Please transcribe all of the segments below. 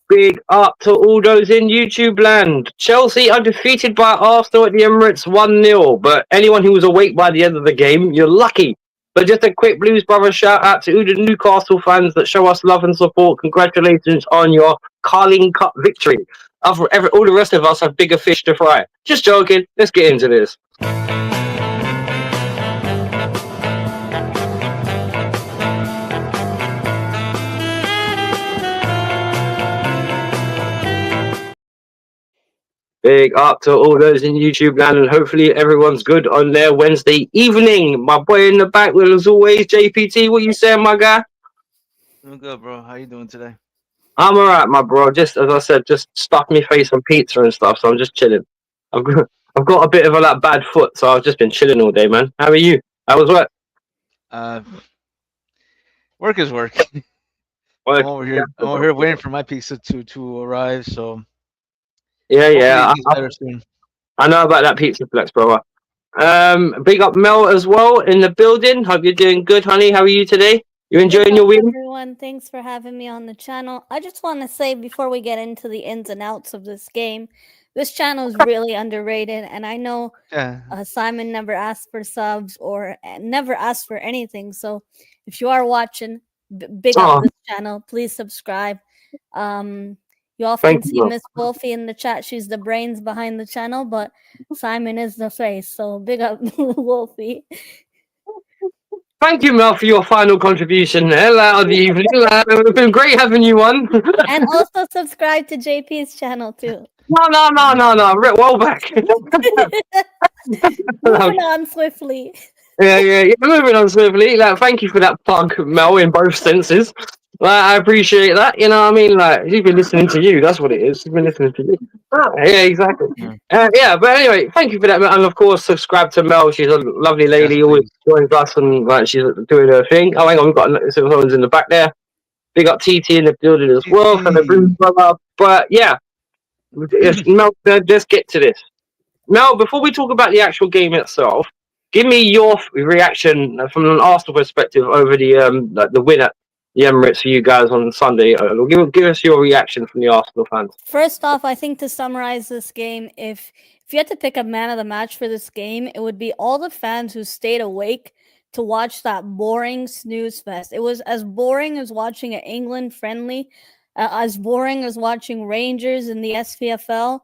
Big up to all those in YouTube land. Chelsea are defeated by Arsenal at the Emirates 1-0. But anyone who was awake by the end of the game, you're lucky. But just a quick Blues Brothers shout out to all the Newcastle fans that show us love and support. Congratulations on your Carling Cup victory. All the rest of us have bigger fish to fry. Just joking. Let's get into this. Big up to all those in YouTube land, and hopefully everyone's good on their Wednesday evening. My boy in the back, well, as always, JPT, what you saying, my guy? I'm good, bro. How you doing today? I'm alright, my bro. Just as I said, just stuffed me face on pizza and stuff, so I'm just chilling. I've got, I've got a bit of a bad foot, so I've just been chilling all day, man. How are you? How was work? Uh, work is work. Work. I'm over here. I'm over here waiting for my pizza to arrive. So Yeah, hopefully yeah. it gets better soon. I know about that pizza flex, brother. Big up Mel as well in the building. Hope you're doing good, honey. How are you today? You Big enjoying up, your week? everyone. Thanks for having me on the channel. I just want to say before we get into the ins and outs of this game, this channel is really underrated, and I know Yeah. Simon never asked for subs or never asked for anything. So if you are watching, big up Oh, this channel. Please subscribe. You often thank you, see bro. Miss Wolfie in the chat. She's the brains behind the channel, but Simon is the face. So big up Wolfie. Thank you, Mel, for your final contribution there of the evening. It's been great having you on. And also subscribe to JP's channel too. No. Well back. Moving on swiftly. Yeah. Moving on swiftly. Thank you for that plug, Mel, in both senses. I appreciate that. You know what I mean? He's been listening to you. That's what it is. He's been listening to you. Yeah, exactly. Yeah. But anyway, thank you for that, Mel. And of course, subscribe to Mel. She's a lovely Yes, lady. Always please. joins us and she's doing her thing. Oh, hang on, we've got someone's in the back there. Big up TT in the building as well for the Bruce GT. brother. But yeah, Mel, let's get to this. Mel, before we talk about the actual game itself, give me your reaction from an Arsenal perspective over the win at the Emirates for you guys on Sunday. Give us your reaction from the Arsenal fans. First off, I think to summarize this game, if you had to pick a man of the match for this game, it would be all the fans who stayed awake to watch that boring snooze fest. It was as boring as watching an England friendly, as boring as watching Rangers in the SPFL.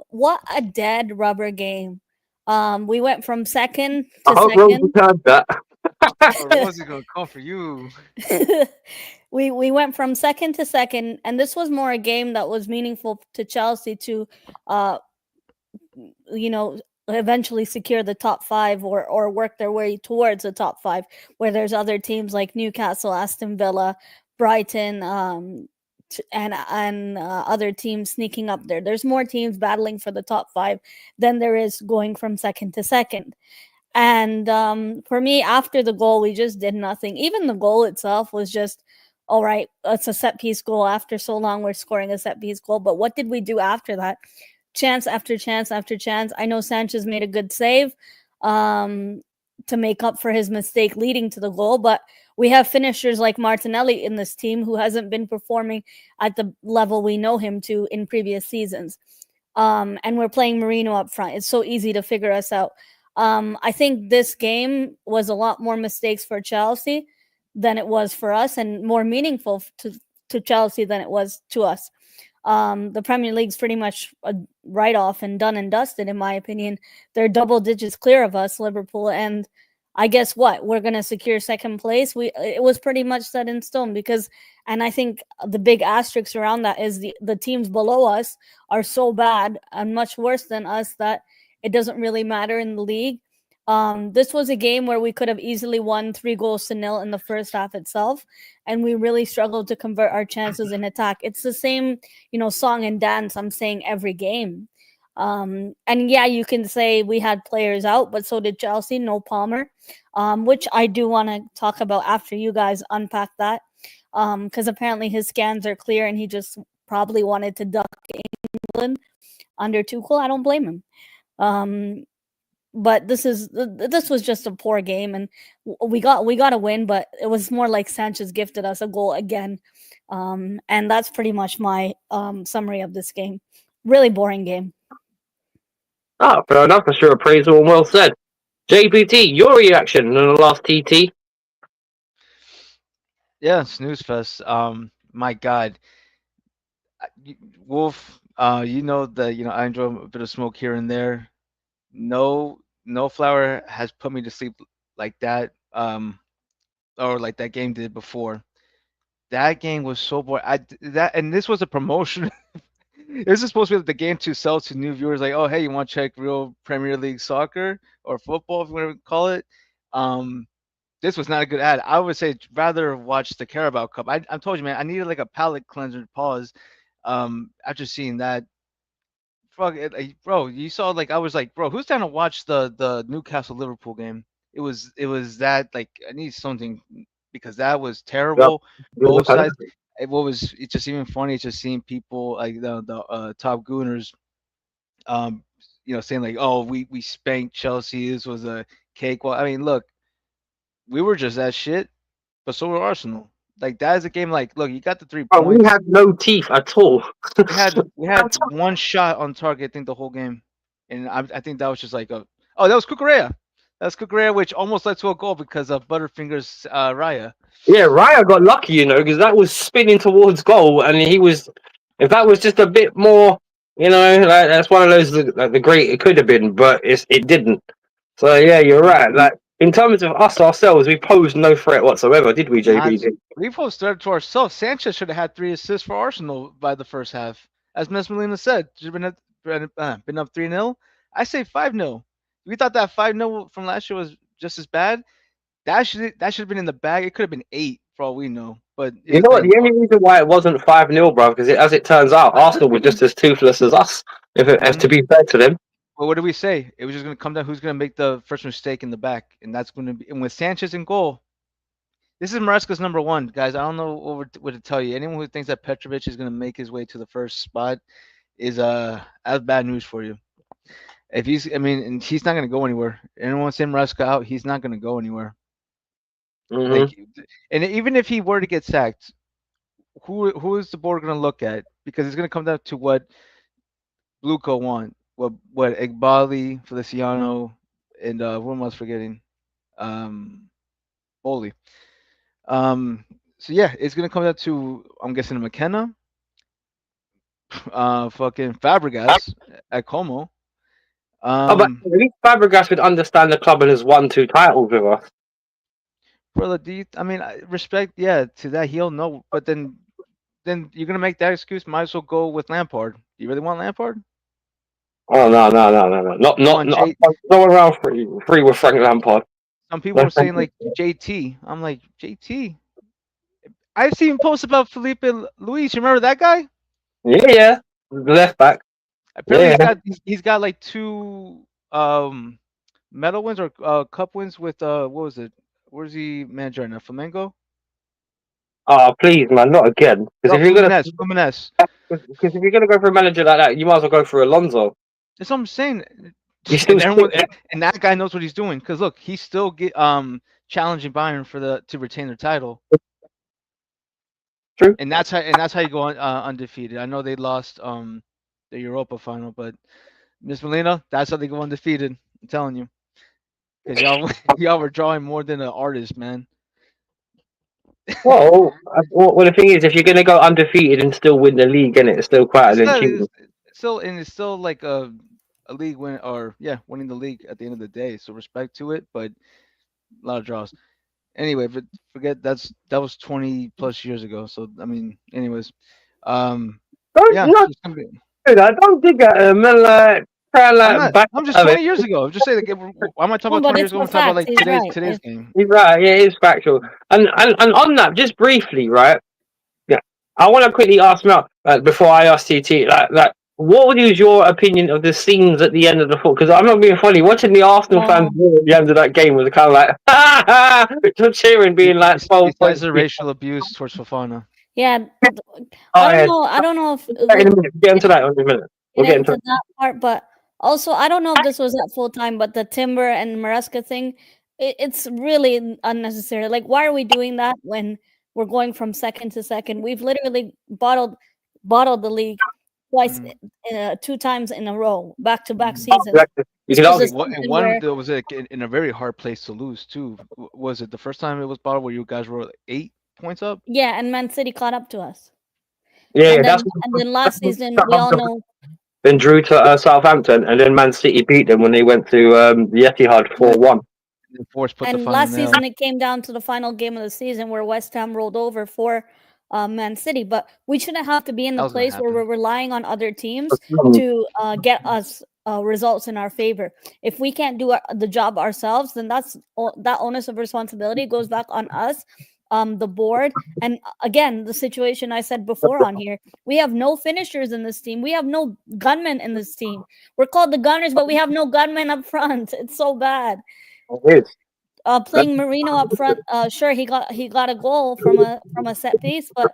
What a dead rubber game. We went from second I to hope Rose second. heard that. Oh, Rosie's gonna come for you. we went from second to second, and this was more a game that was meaningful to Chelsea to uh you know eventually secure the top 5 or work their way towards the top 5, where there's other teams like Newcastle, Aston Villa, Brighton, and other teams sneaking up there. There's more teams battling for the top 5 than there is going from second to second. And for me, after the goal, we just did nothing. Even the goal itself was just, all right, it's a set piece goal. After so long, we're scoring a set piece goal. But what did we do after that? Chance after chance after chance. I know Sanchez made a good save to make up for his mistake leading to the goal, but we have finishers like Martinelli in this team who hasn't been performing at the level we know him to in previous seasons. And we're playing Marino up front. It's so easy to figure us out. I think this game was a lot more mistakes for Chelsea than it was for us, and more meaningful to Chelsea than it was to us. The Premier League's pretty much a write-off and done and dusted, in my opinion. They're double digits clear of us, Liverpool, and I guess what? We're going to secure second place. It was pretty much set in stone because, and I think the big asterisk around that is the teams below us are so bad and much worse than us that it doesn't really matter in the league. This was a game where we could have easily won 3-0 in the first half itself, and we really struggled to convert our chances in attack. It's the same, song and dance I'm saying every game. And yeah, you can say we had players out, but so did Chelsea. No Palmer, which I do want to talk about after you guys unpack that, because apparently his scans are clear and he just probably wanted to duck England under Tuchel. I don't blame him. but this was just a poor game, and we got a win, but it was more like Sanchez gifted us a goal again, and that's pretty much my summary of this game. Really boring game. Ah, fair enough. That's your appraisal and well said. JPT, your reaction on the last TT? Yeah, snooze fest. My God, Wolf. You know that I enjoy a bit of smoke here and there. No, no flower has put me to sleep like that. Or like that game did before. That game was so boring. And this was a promotion. This is supposed to be like the game to sell to new viewers. Like, oh, hey, you want to check real Premier League soccer or football, if you want to call it? This was not a good ad. I would say rather watch the Carabao Cup. I told you, man, I needed like a palate cleanser pause. After seeing that, fuck it, like, bro, you saw like I was like, bro, who's down to watch the Newcastle Liverpool game? It was that like I need something because that was Yep. terrible. Both sides. It's just even funny just seeing people like the top gooners, um, saying like, oh, we spanked Chelsea. This was a cake. Well, I mean, look, we were just that shit, but so were Arsenal. Like that is a game. Like, look, you got the 3 Oh, we points. had no teeth at all. We had one shot on target, I think, the whole game, and I think that was just like that was Cucurella. That's Cucurella, which almost led to a goal because of Butterfingers Raya. Yeah, Raya got lucky, because that was spinning towards goal, and he was. If that was just a bit more, like, that's one of those like the great it could have been, but it didn't. So yeah, you're right. Like in terms of us ourselves, we posed no threat whatsoever, did we, JB? We posed threat to ourselves. Sanchez should have had 3 assists for Arsenal by the first half, as Mes Molina said. Should have been up 3-0. I say 5-0. We thought that 5-0 from last year was just as bad. That should have been in the bag. It could have been 8 for all we know. But You know what? The only reason why it wasn't 5-0, bro, because as it turns out, Arsenal were just as toothless as us. If to be fair to them. Well, what did we say? It was just going to come down who's going to make the first mistake in the back, and that's going to be. And with Sanchez in goal, this is Maresca's number 1, guys. I don't know what to tell you. Anyone who thinks that Petrovic is going to make his way to the first spot is that's bad news for you. If and he's not going to go anywhere. Anyone saying Maresca out, he's not going to go anywhere. Mm-hmm. Like, and even if he were to get sacked, who is the board going to look at? Because it's going to come down to what Bluco want. What Igbali, Feliciano, and who am I forgetting? Bowley. So yeah, it's gonna come down to I'm guessing McKenna, fucking Fabregas at Como. But at least Fabregas would understand the club and has won 2 titles with us. Brother, respect, yeah, to that he'll know, but then you're gonna make that excuse. Might as well go with Lampard. Do you really want Lampard? Oh no! Not going around free with Frank Lampard. Some people are saying like JT. I'm like JT. I've seen posts about Felipe Luis. You remember that guy? Yeah, left back. Apparently he's got like 2 medal wins or cup wins with what was it? Where's he manager right now? Flamengo? Oh please, man, not again. Because if Fluminense. Because if you're gonna go for a manager like that, you might as well go for Alonso. That's what I'm saying. And and that guy knows what he's doing. Because look, he's still challenging Bayern to retain their title. True. And that's how you go undefeated. I know they lost the Europa final, but Miss Molina, that's how they go undefeated. I'm telling you, because y'all were drawing more than an artist, man. Well, the thing is, if you're gonna go undefeated and still win the league, and it's still quite an achievement. It's still like a league win, or winning the league at the end of the day. So respect to it, but a lot of draws. Anyway, but forget that was 20 plus years ago. So anyways, Don't dig at him, man. I'm just 20 years ago. I'm just saying, why am I talking about 20 years ago? I'm talking about like today's game. He's right. Yeah, it is factual. And on that, just briefly, right? Yeah, I want to quickly ask Mel before I ask TT, like, what was your opinion of the scenes at the end of the football? Because I'm not being funny. Watching the Arsenal fans at the end of that game was kind of like, ha ha, cheering, being like, besides the racial abuse towards Fofana. Yeah, I don't know if in a minute. We'll get into that in a minute. We'll get into that part, but Also, I don't know if this was at full time, but the Timber and Maresca thing, it's really unnecessary. Like, why are we doing that when we're going from second to second? We've literally bottled the league twice, Mm. 2 times in a row, back to back Mm. seasons. Exactly. You This could was a argue. And season one where, that was like in a very hard place to lose too. Was it the first time it was bottled where you guys were like 8 points up? yeah, and Man City caught up to us. Yeah, yeah, And that's then last what season, we all Southampton know. then drew to Southampton, and then Man City beat them when they went to the Etihad Yeah. 4-1. And Force put the And final last nail. season, it came down to the final game of the season where West Ham rolled over for Man City. But we shouldn't have to be in That the was gonna place where we're happen. relying on other teams to get us results in our favor. If we can't do the job ourselves, then that onus of responsibility goes back on us, the board. And again, the situation I said before on here, we have no finishers in this team. We have no gunmen in this team. We're called the Gunners, but we have no gunmen up front. It's so bad. It is. Playing Marino up front, sure he got a goal from a set piece, but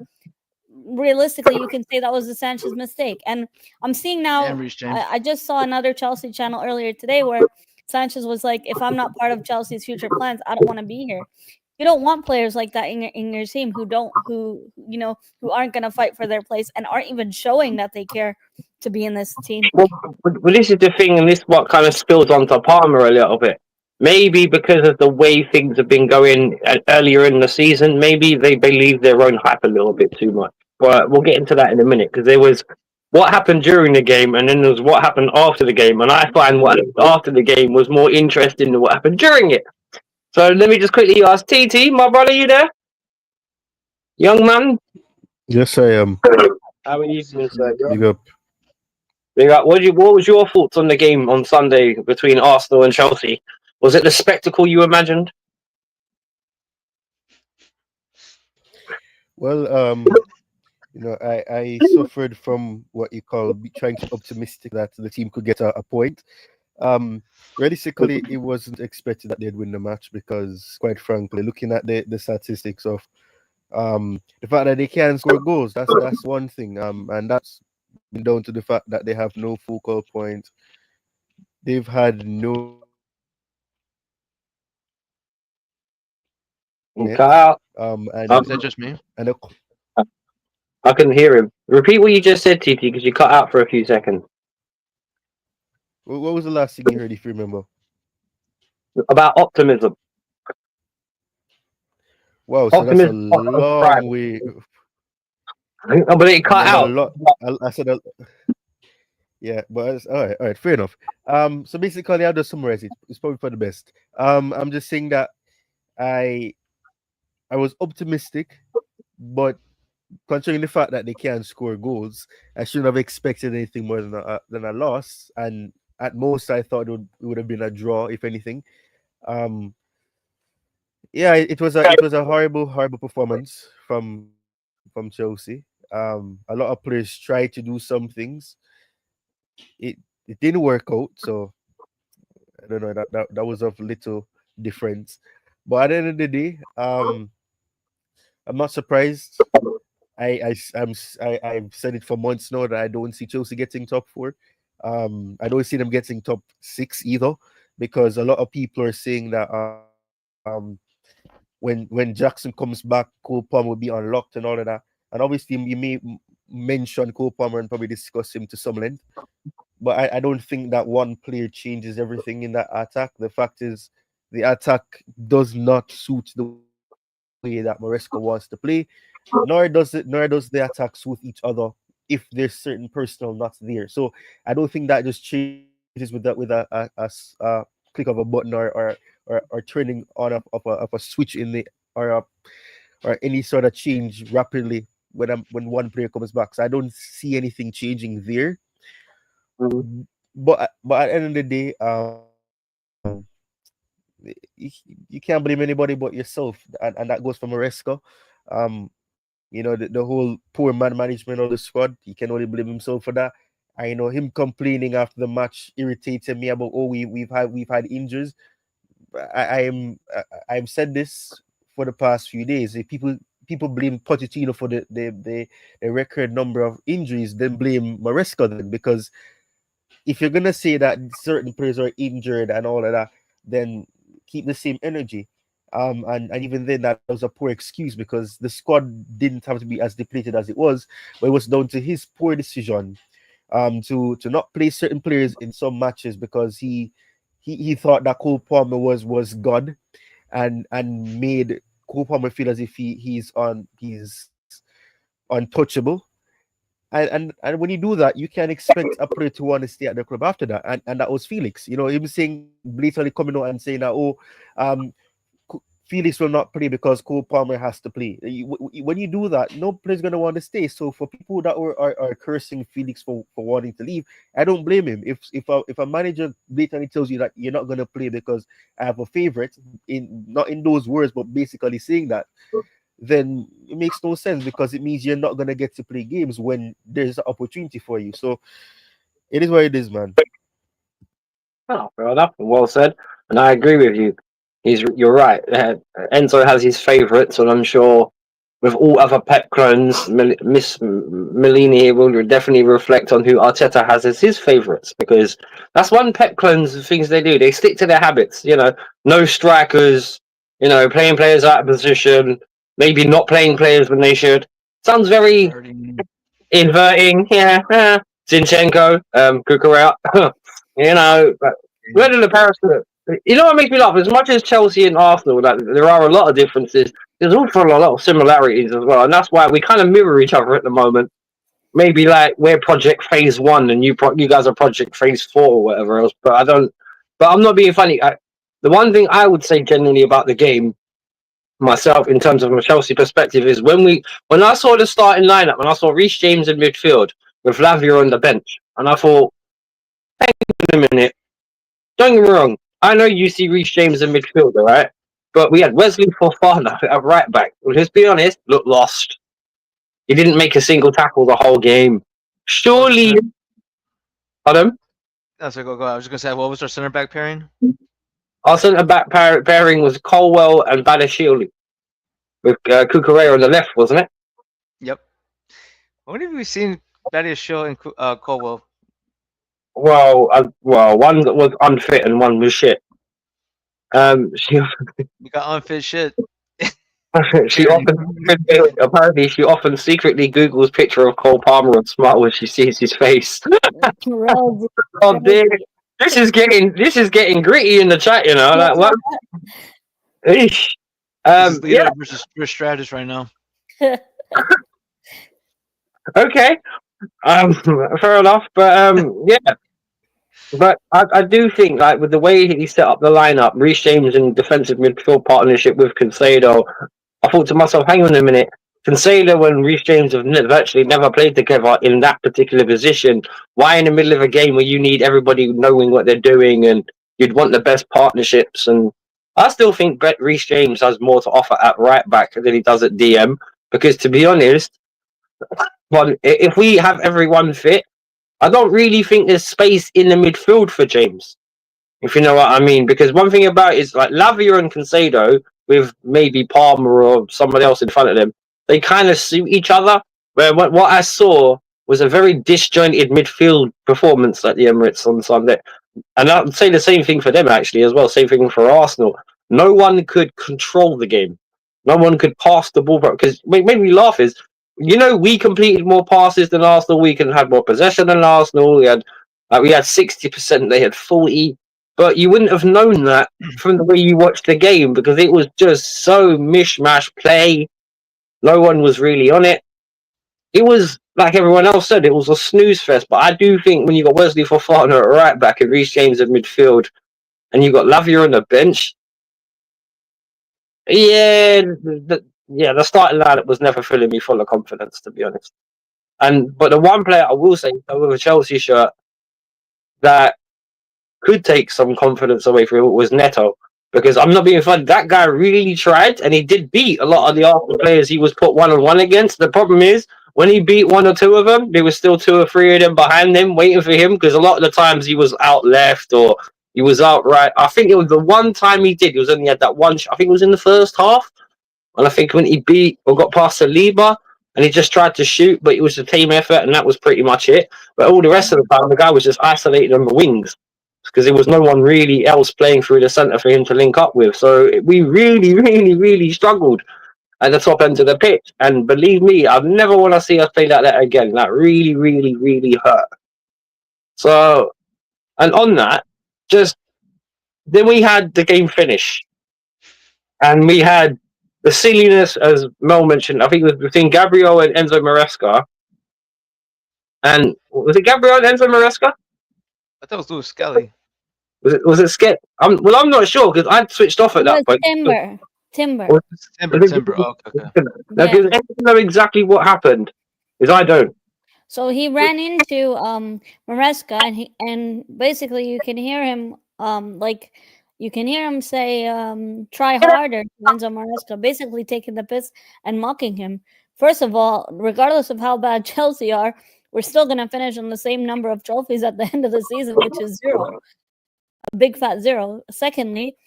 realistically, you can say that was a Sanchez mistake. And I'm seeing now, And Reece I, James. I just saw another Chelsea channel earlier today where Sanchez was like, "If I'm not part of Chelsea's future plans, I don't want to be here." You don't want players like that in your team who aren't going to fight for their place and aren't even showing that they care to be in this team. Well, this is the thing, and this what kind of spills onto Palmer a little bit. Maybe because of the way things have been going earlier in the season, maybe they believe their own hype a little bit too much. But we'll get into that in a minute because there was what happened during the game, and then there was what happened after the game, and I find what happened after the game was more interesting than what happened during it. So let me just quickly ask TT, my brother, you there, young man? Yes, I am. How are you doing, sir? Big up. What was your thoughts on the game on Sunday between Arsenal and Chelsea? Was it the spectacle you imagined? Well, I suffered from what you call trying to be optimistic that the team could get a point. Realistically, it wasn't expected that they'd win the match because, quite frankly, looking at the statistics of the fact that they can score goals, that's one thing. And that's been down to the fact that they have no focal point. They've had no You net. cut out. And Is that just me? and a, I couldn't hear him. Repeat what you just said, TT, because you cut out for a few seconds. what was the last thing you heard, if you remember? About optimism. Wow, so that's a Optimism. long way. But it cut A out. lot. I said, yeah, but all right, fair enough. So basically, I'll just summarize it. It's probably for the best. I'm just saying that I I was optimistic, but considering the fact that they can't score goals, I shouldn't have expected anything more than a loss. And at most, I thought it would have been a draw, if anything. Um, yeah, it was a horrible performance from Chelsea. A lot of players tried to do some things. It didn't work out, so I don't know that was of little difference. But at the end of the day, I'm not surprised. I've said it for months now that I don't see Chelsea getting top four. I don't see them getting top six either, because a lot of people are saying that when Jackson comes back, Cole Palmer will be unlocked and all of that. And obviously, you may mention Cole Palmer and probably discuss him to some length, but I don't think that one player changes everything in that attack. The fact is, the attack does not suit the way that Maresca wants to play, nor does the attack suit each other if there's certain personnel not there. So I don't think that just changes with a click of a button or turning on of a switch in the or a, or any sort of change rapidly when one player comes back. So I don't see anything changing there. But at the end of the day, you can't blame anybody but yourself, and that goes for Maresca. The whole poor man management of the squad. He can only blame himself for that. I know him complaining after the match irritated me about, oh, we've had injuries. I've said this for the past few days. If people blame Pochettino for the record number of injuries, then blame Maresca then, because if you're gonna say that certain players are injured and all of that, then keep the same energy. And even then, that was a poor excuse because the squad didn't have to be as depleted as it was, but it was down to his poor decision to not play certain players in some matches because he thought that Cole Palmer was God and made Cole Palmer feel as if he's untouchable. And when you do that, you can expect a player to want to stay at the club after that. And that was Felix. You know, him saying blatantly coming out and saying that, oh, um, Felix will not play because Cole Palmer has to play. When you do that, no player's gonna want to stay. So for people that are cursing Felix for wanting to leave, I don't blame him. If a manager blatantly tells you that you're not gonna play because I have a favorite, in not in those words, but basically saying that, then it makes no sense because it means you're not gonna get to play games when there's an opportunity for you. So it is what it is, man. Oh, fair enough. Well said. And I agree with you. You're right. Enzo has his favourites, and I'm sure with all other Pep clones, Miss Melini will definitely reflect on who Arteta has as his favourites because that's one Pep clones things they do. They stick to their habits. You know, no strikers. You know, playing players out of position. Maybe not playing players when they should. Sounds very inverting. Yeah. Zinchenko, Kukurea. You know, but where did the Paris? You know what makes me laugh? As much as Chelsea and Arsenal, that there are a lot of differences. There's also a lot of similarities as well, and that's why we kind of mirror each other at the moment. Maybe like we're Project Phase 1, and you guys are Project Phase 4 or whatever else. But I don't. But I'm not being funny. The one thing I would say generally about the game myself, in terms of a Chelsea perspective, is when I saw the starting lineup, when I saw Reece James in midfield with Lavia on the bench, and I thought, hang on a minute. Don't get me wrong. I know you see Reece James in midfielder, right? But we had Wesley Fofana at right back. Well, let's be honest, looked lost. He didn't make a single tackle the whole game. Surely, pardon? That's a go. I was just gonna say, what was our center back pairing? Our centre back pairing was Colwell and Badashili with Kukurea on the left, wasn't it? Yep. When have we seen Badiashile and Colwell? Well, one was unfit and one was shit. She We got unfit shit. she often secretly Googles picture of Cole Palmer on Smart when she sees his face. Rosy, Oh dear, Rosy. this is getting gritty in the chat, you know. Like what? Eesh. This is Lito Yeah, versus Chris Stratus right now. okay. Fair enough, but yeah. But I do think, like, with the way he set up the lineup, Reece James in defensive midfield partnership with Cancelo, I thought to myself, hang on a minute. Cancelo and Reece James have virtually never played together in that particular position. Why in the middle of a game where you need everybody knowing what they're doing and you'd want the best partnerships? And I still think Reece James has more to offer at right back than he does at DM. Because to be honest, well, if we have everyone fit, I don't really think there's space in the midfield for James, if you know what I mean. Because one thing about it is like Lavia and Concedo with maybe Palmer or somebody else in front of them, they kind of suit each other. Where what I saw was a very disjointed midfield performance at the Emirates on Sunday. And I'd say the same thing for them actually as well. Same thing for Arsenal. No one could control the game. No one could pass the ball. Because what made me laugh is, you know, we completed more passes than Arsenal. We can have more possession than Arsenal. We had 60%. They had 40. But you wouldn't have known that from the way you watched the game because it was just so mishmash play. No one was really on it. It was like everyone else said, it was a snooze fest. But I do think when you got Wesley Fofana at right back and Reece James at midfield, and you got Lavia on the bench, the starting lineup was never filling me full of confidence, to be honest. But the one player I will say with a Chelsea shirt that could take some confidence away from it was Neto. Because I'm not being funny, that guy really tried, and he did beat a lot of the Arsenal players he was put one-on-one against. The problem is, when he beat one or two of them, there was still two or three of them behind him waiting for him, because a lot of the times he was out left or he was out right. I think it was the one time he did, he was only had that one, I think it was in the first half, and I think when he beat or got past Saliba, and he just tried to shoot, but it was a team effort, and that was pretty much it. But all the rest of the time, the guy was just isolated on the wings because there was no one really else playing through the centre for him to link up with. So we really, really, really struggled at the top end of the pitch. And believe me, I never want to see us play like that again. That really, really, really hurt. So, and on that, just then we had the game finish, and we had the silliness, as Mel mentioned. I think it was between Gabriel and Enzo Maresca. And was it Gabriel and Enzo Maresca? I thought it was Louis Skelly. Was it Skip? Well, I'm not sure because I'd switched off at that point. Timber. Timber. Oh, okay. Now, does anyone know exactly what happened? Because I don't. So he ran into Maresca, and basically you can hear him say try harder to Enzo Maresca, basically taking the piss and mocking him. First of all, regardless of how bad Chelsea are, we're still going to finish on the same number of trophies at the end of the season, which is 0. A big fat 0. Secondly,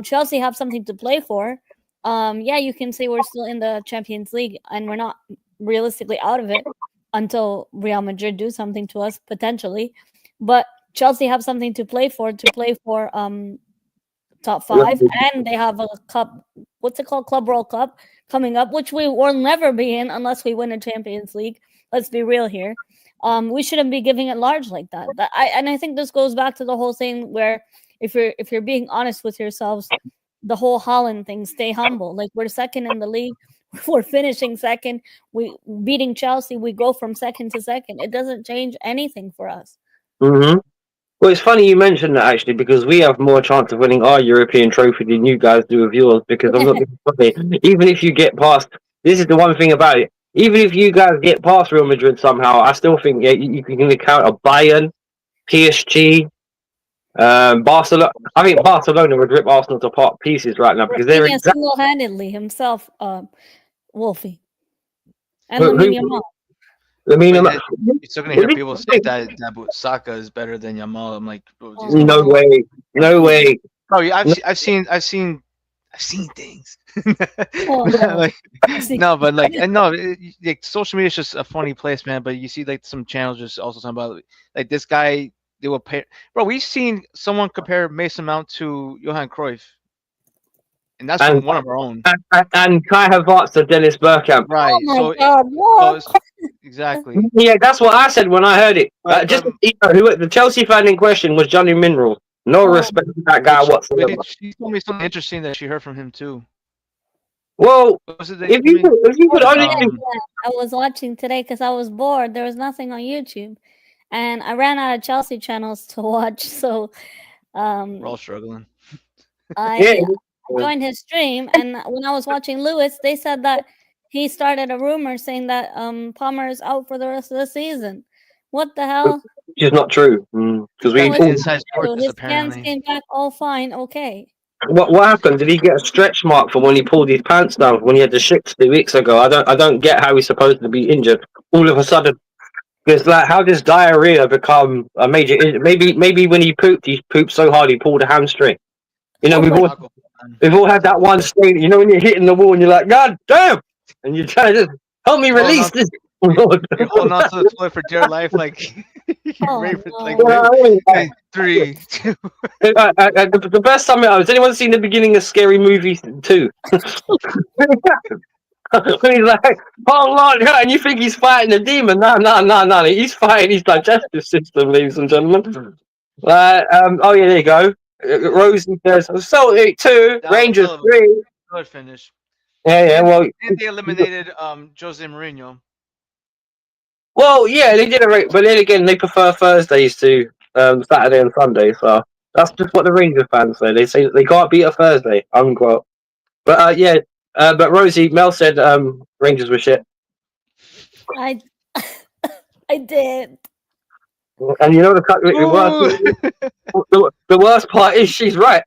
Chelsea have something to play for. Yeah, you can say we're still in the Champions League and we're not realistically out of it until Real Madrid do something to us, potentially. But Chelsea have something to play for top 5, and they have a cup. What's it called? Club World Cup coming up, which we will never be in unless we win a Champions League. Let's be real here. We shouldn't be giving it large like that. I think this goes back to the whole thing where if you're being honest with yourselves, the whole Holland thing, stay humble. Like, we're second in the league. We're finishing second. We beating Chelsea. We go from second to second. It doesn't change anything for us. Mm-hmm. Well, it's funny you mentioned that, actually, because we have more chance of winning our European trophy than you guys do of yours. Because I'm not being funny. Even if you get past, this is the one thing about it. Even if you guys get past Real Madrid somehow, I still think you can count a Bayern, PSG, Barcelona. I think Barcelona would rip Arsenal to pieces right now because they're single-handedly himself, Wolfie, and Lamine Yamal. You're still gonna hear people say that Saka is better than Yamal. I'm like, no way. Oh, yeah, I've seen things. Social media is just a funny place, man. But you see, like, some channels just also talking about, like, this guy. They will pay, bro. We've seen someone compare Mason Mount to Johan Cruyff, and that's from one of our own. And Kai Havertz to Dennis Bergkamp. Right. Oh my God, exactly. Yeah, that's what I said when I heard it. The Chelsea fan in question was Johnny Mineral. No respect to that guy whatsoever. She told me something interesting that she heard from him too. Well, if you could only I was watching today because I was bored. There was nothing on YouTube, and I ran out of Chelsea channels to watch. So we're all struggling. I joined his stream, and when I was watching Lewis, they said that he started a rumor saying that Palmer is out for the rest of the season. What the hell? Which is not true, because inside sources, his apparently. hands came back all fine, okay. What happened? Did he get a stretch mark from when he pulled his pants down when he had the shits 2 weeks ago? I don't get how he's supposed to be injured all of a sudden. It's like, how does diarrhea become a major? Maybe when he pooped so hard he pulled a hamstring. You know, we've all had that one stain. You know, when you're hitting the wall and you're like, God damn, and you're trying to just help me release this. You're holding on to the toilet for dear life, like, 3, 2. The best time has anyone seen the beginning of Scary Movie 2? When he's like, hold on, and you think he's fighting a demon? No. He's fighting his digestive system, ladies and gentlemen. Oh yeah, there you go. Rosie says, Celtic 2, Rangers 3. Good finish. Yeah. Well, and they eliminated Jose Mourinho. Well, yeah, they did it right, but then again, they prefer Thursdays to Saturday and Sunday. So that's just what the Rangers fans say. They say they can't beat a Thursday, unquote. But but Rosie, Mel said Rangers were shit. I did. And you know the worst part is she's right.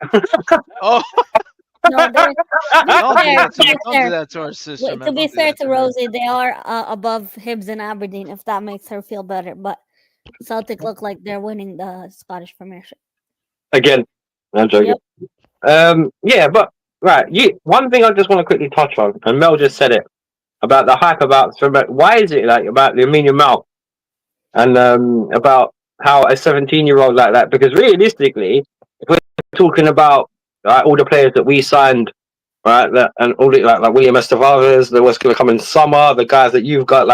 Oh. No, don't do that to our sister. To be fair to Rosie, they are above Hibs and Aberdeen, if that makes her feel better. But Celtic look like they're winning the Scottish Premiership. Again, I'm joking. Yep. But right, one thing I just want to quickly touch on, and Mel just said it. about the hype about why is it like about the Lamine Yamal and about how a 17-year-old like that? Because realistically, if we're talking about all the players that we signed, right, and all the, like William Estevares, the what's going to come in summer, the guys that you've got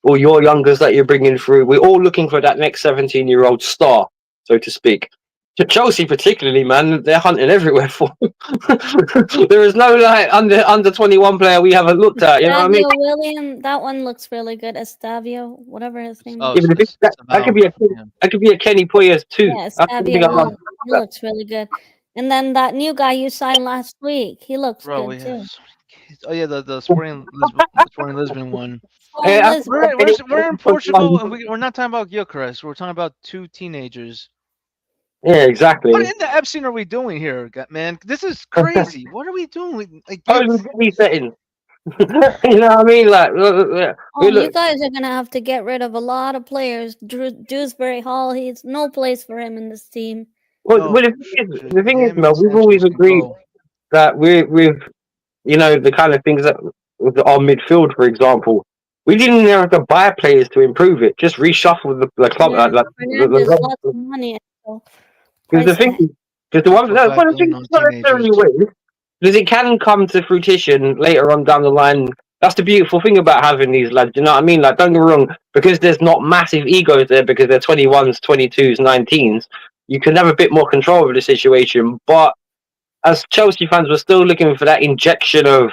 all your youngers that you're bringing through, we're all looking for that next 17-year-old star, so to speak. To Chelsea particularly, man, they're hunting everywhere for. There is no like under 21 player we haven't looked at. You know what I mean? Estavio William, that one looks really good. Estavio, whatever his name Oh, is. Even if that could be that could be a Kenny Poyas too. Yeah, That's the thing about Estavio, he looks really good. And then that new guy you signed last week, he looks bro, we good have too. so many kids. Oh yeah, the Sporting Lisbon one. Sporting Yeah, Lisbon. We're in Portugal, and we're not talking about Gyökeres. We're talking about 2 teenagers. yeah, exactly. What in the Epstein are we doing here, man? This is crazy. What are we doing? Like, These settings. You know what I mean? Like, Oh, you guys are gonna have to get rid of a lot of players. Dewsbury Hall, he's no place for him in this team. well, no, the thing is, him Mel, and we've always Sanchez can agreed go. that with the kind of things that with our midfield, for example, we didn't even have to buy players to improve it. Just reshuffle the club. Yeah, Like Fernandez, lots of money. So because the price thing, tag. because the one, no, 2.5 one thing billion on not necessarily teenagers. ways, because it can come to fruition later on down the line. That's the beautiful thing about having these lads. You know what I mean? Like, don't get me wrong, because there's not massive egos there, because they're 21s, 22s, 19s. You can have a bit more control over the situation. But as Chelsea fans, we're still looking for that injection of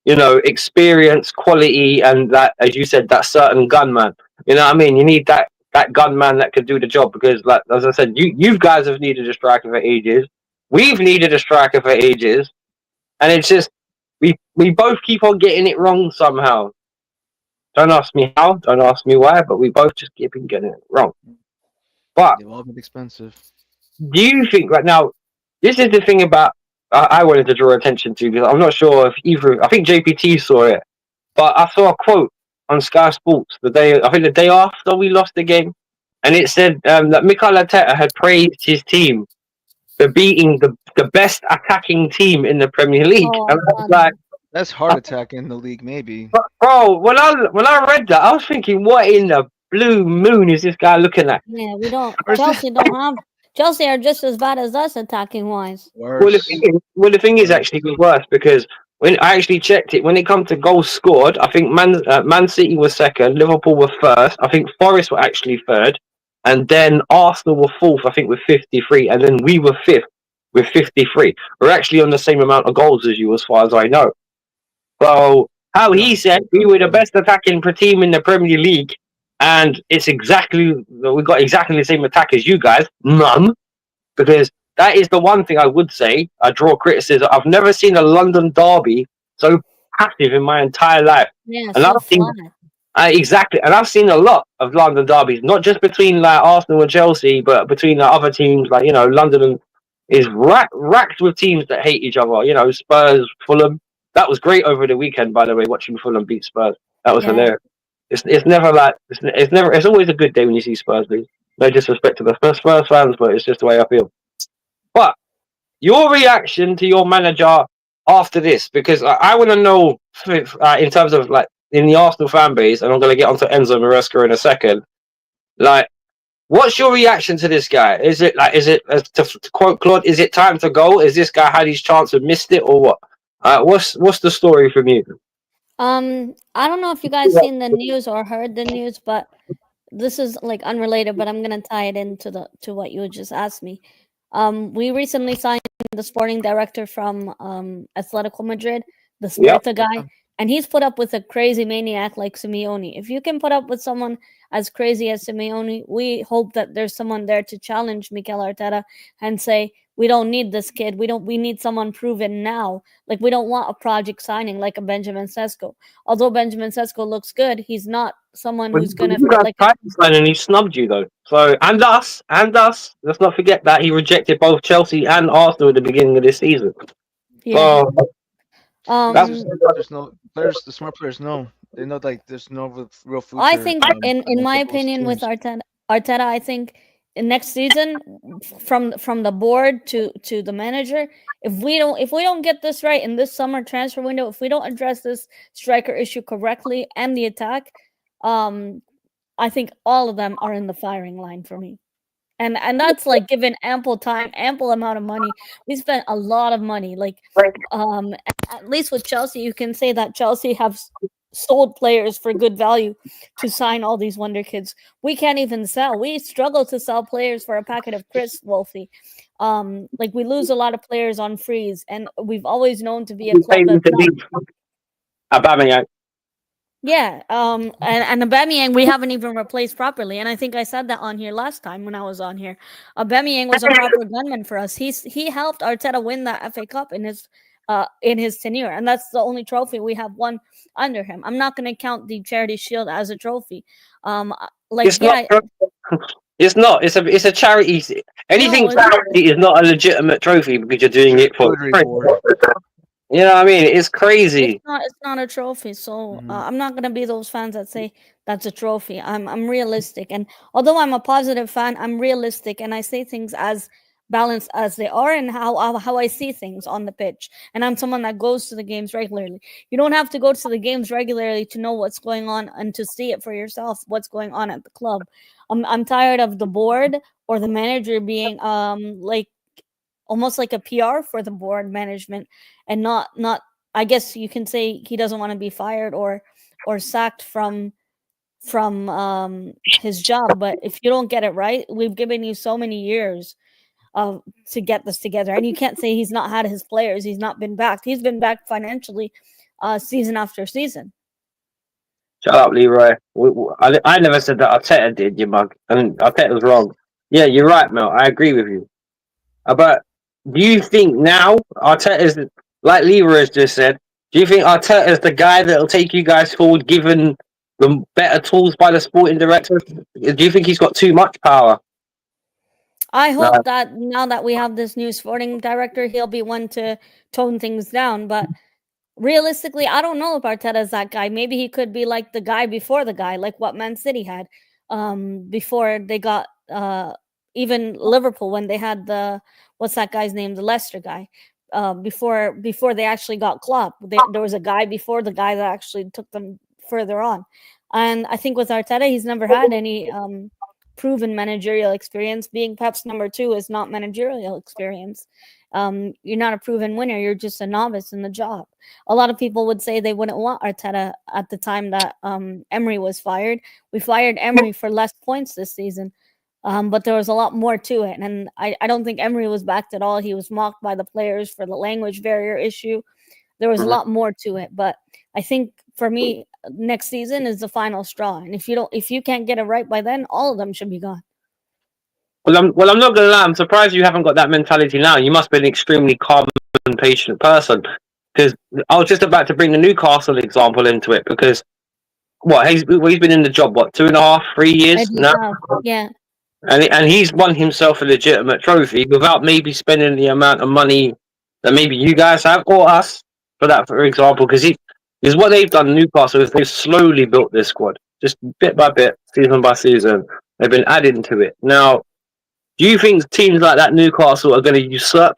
experience, quality, and that, as you said, that certain gunman. You know what I mean? You need that gunman that could do the job because, like as I said, you guys have needed a striker for ages. We've needed a striker for ages, and it's just we both keep on getting it wrong somehow. Don't ask me how, don't ask me why, but we both just keep on getting it wrong. But They've all been expensive. do you think right now? This is the thing about I wanted to draw attention to because I'm not sure if either. I think JPT saw it. But I saw a quote on Sky Sports the day after we lost the game, and it said that Mikel Arteta had praised his team for beating the best attacking team in the Premier League. Oh, And I was like, That's heart attack in the league, maybe. bro, when I read that, I was thinking, what in the blue moon is this guy looking at? yeah, we don't. Where's Chelsea don't have. Chelsea are just as bad as us attacking wise. Worse. The thing is actually worse because when I actually checked it, when it comes to goals scored, I think Man City was second, Liverpool were first, I think Forest were actually third, and then Arsenal were fourth, I think, with 53, and then we were fifth with 53. We're actually on the same amount of goals as you, as far as I know. So, how he said we were the best attacking team in the Premier League, and we got exactly the same attack as you guys. None, because that is the one thing I would say. I draw criticism. I've never seen a London derby so passive in my entire life. Yeah, And so I've seen flat. exactly, and I've seen a lot of London derbies, not just between like Arsenal and Chelsea, but between other teams like London is racked with teams that hate each other. Spurs, Fulham. That was great over the weekend, by the way, watching Fulham beat Spurs. That was hilarious. It's never like it's always a good day when you see Spurs lose. No disrespect to the Spurs fans, but it's just the way I feel. But your reaction to your manager after this, because I want to know in terms of like in the Arsenal fan base, and I'm going to get onto Enzo Maresca in a second. Like, what's your reaction to this guy? Is it to quote Claude? Is it time to go? Is this guy had his chance and missed it, or what? What's the story from you? I don't know if you guys seen the news or heard the news, but this is like unrelated, but I'm gonna tie it into to what you just asked me. We recently signed the sporting director from Atletico Madrid, the Sparta guy, and he's put up with a crazy maniac like Simeone. If you can put up with someone as crazy as Simeone, we hope that there's someone there to challenge Mikel Arteta and say, we don't need this kid. We need someone proven now. Like, we don't want a project signing like a Benjamin Sesko. Although Benjamin Sesko looks good, he's not someone who's going to fit like and he snubbed you though. So and us. Let's not forget that he rejected both Chelsea and Arsenal at the beginning of this season. yeah. There's no players. The smart players know. They know like there's no real future. I think, in my opinion, with Arteta, I think next season, from the board to the manager, if we don't get this right in this summer transfer window, if we don't address this striker issue correctly and the attack, I think all of them are in the firing line for me. And that's like given ample time, ample amount of money. We spent a lot of money. Like, at least with Chelsea, you can say that Chelsea have sold players for good value to sign all these wonder kids. We can't even sell. We struggle to sell players for a packet of crisps, Wolfie. Like, we lose a lot of players on freeze, and we've always known to be a club that's not. Aubameyang. Yeah, and Aubameyang we haven't even replaced properly, and I think I said that on here last time when I was on here. Aubameyang was a proper gunman for us. He helped Arteta win that FA Cup in his tenure, and that's the only trophy we have won under him. I'm not going to count the Charity Shield as a trophy. It's not. It's a charity. Anything No, charity is not a legitimate trophy because you're doing it for. You know what I mean? It's crazy. It's not a trophy. So Mhm. I'm not gonna be those fans that say that's a trophy. I'm realistic, and although I'm a positive fan, I'm realistic, and I say things as balanced as they are, and how I see things on the pitch. And I'm someone that goes to the games regularly. You don't have to go to the games regularly to know what's going on and to see it for yourself. What's going on at the club? I'm tired of the board or the manager being like almost like a PR for the board management, and not I guess you can say he doesn't want to be fired or sacked from his job. But if you don't get it right, we've given you so many years to get this together, and you can't say he's not had his players. He's not been backed. He's been backed financially season after season. Shut up, Leroy. I never said that Arteta did, you mug. And Arteta was wrong. Yeah, you're right, Mel. I agree with you. But do you think now Arteta is, like Leroy has just said, do you think Arteta is the guy that will take you guys forward given the better tools by the sporting director? Do you think he's got too much power? I hope that now that we have this new sporting director, he'll be one to tone things down. But realistically, I don't know if Arteta is that guy. Maybe he could be like the guy before the guy, like what Man City had before they got even Liverpool when they had what's that guy's name, the Leicester guy. Before they actually got Klopp, there was a guy before the guy that actually took them further on. And I think with Arteta, he's never had any proven managerial experience. Being Pep's number 2 is not managerial experience. You're not a proven winner. You're just a novice in the job. A lot of people would say they wouldn't want Arteta at the time that Emery was fired. We fired Emery for less points this season. But there was a lot more to it. And I don't think Emery was backed at all. He was mocked by the players for the language barrier issue. There was a lot more to it. But I think for me, next season is the final straw. And if you can't get it right by then, all of them should be gone. Well, I'm not going to lie. I'm surprised you haven't got that mentality now. You must be an extremely calm and patient person. Because I was just about to bring the Newcastle example into it. Because he's been in the job 2.5, 3 years now. Yeah. And he's won himself a legitimate trophy without maybe spending the amount of money that maybe you guys have or us for that, for example. Because what they've done in Newcastle is they've slowly built this squad, just bit by bit, season by season. They've been adding to it. Now, do you think teams like that Newcastle are going to usurp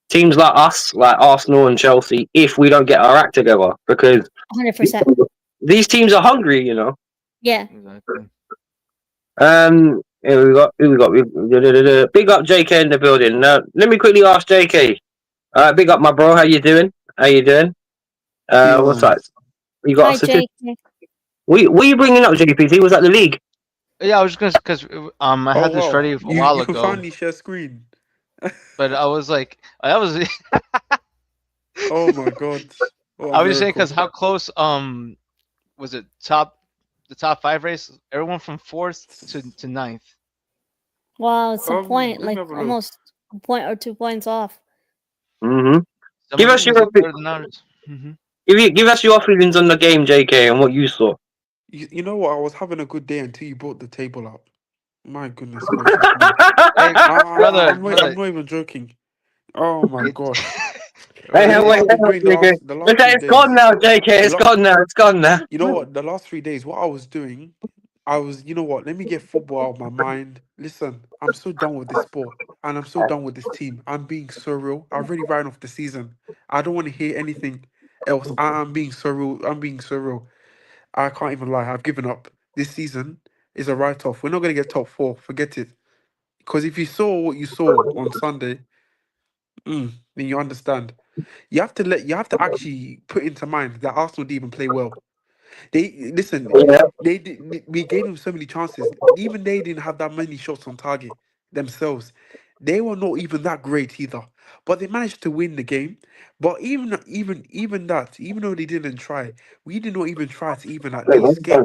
teams like us, like Arsenal and Chelsea, if we don't get our act together? Because 100%. These teams are hungry, you know. Yeah. Exactly. Here we got. Big up JK in the building. Now, let me quickly ask JK. Big up, my bro. How you doing? What's that? You got Hi, a certificate? JK. What are you bringing up, JPT? Was that the league? Yeah, I was just because I had this ready a while You ago, can finally share screen. but I was like, that was. Oh my god! What a I was just saying miracle. because how close was it the top 5 race? Everyone from 4th to 9th. Wow, it's a point, let me like have a look. almost a point or 2 points off. Mm-hmm. Some Give of us them your was better than others. Mhm. give us your feelings on the game, JK, and what you saw. You know what? I was having a good day until you brought the table up. My goodness gracious me! Hey, brother, I'm not even joking. Oh my It- god! Hey, You know wait, what I've been doing JK. the last It's 3 gone days? now, JK. It's gone now. It's gone now. You know what? The last 3 days, what I was doing, I was, you know what? Let me get football out of my mind. Listen, I'm so done with this sport, and I'm so done with this team. I'm being so real. I've already written off the season. I don't want to hear anything else. I'm being so real. I'm being so real. I can't even lie. I've given up. This season is a write-off. We're not gonna get top four. Forget it. Because if you saw what you saw on Sunday, then you understand. You have to actually put into mind that Arsenal didn't even play well. They listen. Yeah. We gave them so many chances. Even they didn't have that many shots on target themselves. They were not even that great either. But they managed to win the game. But even that, even though they didn't try, we did not even try to even at least get.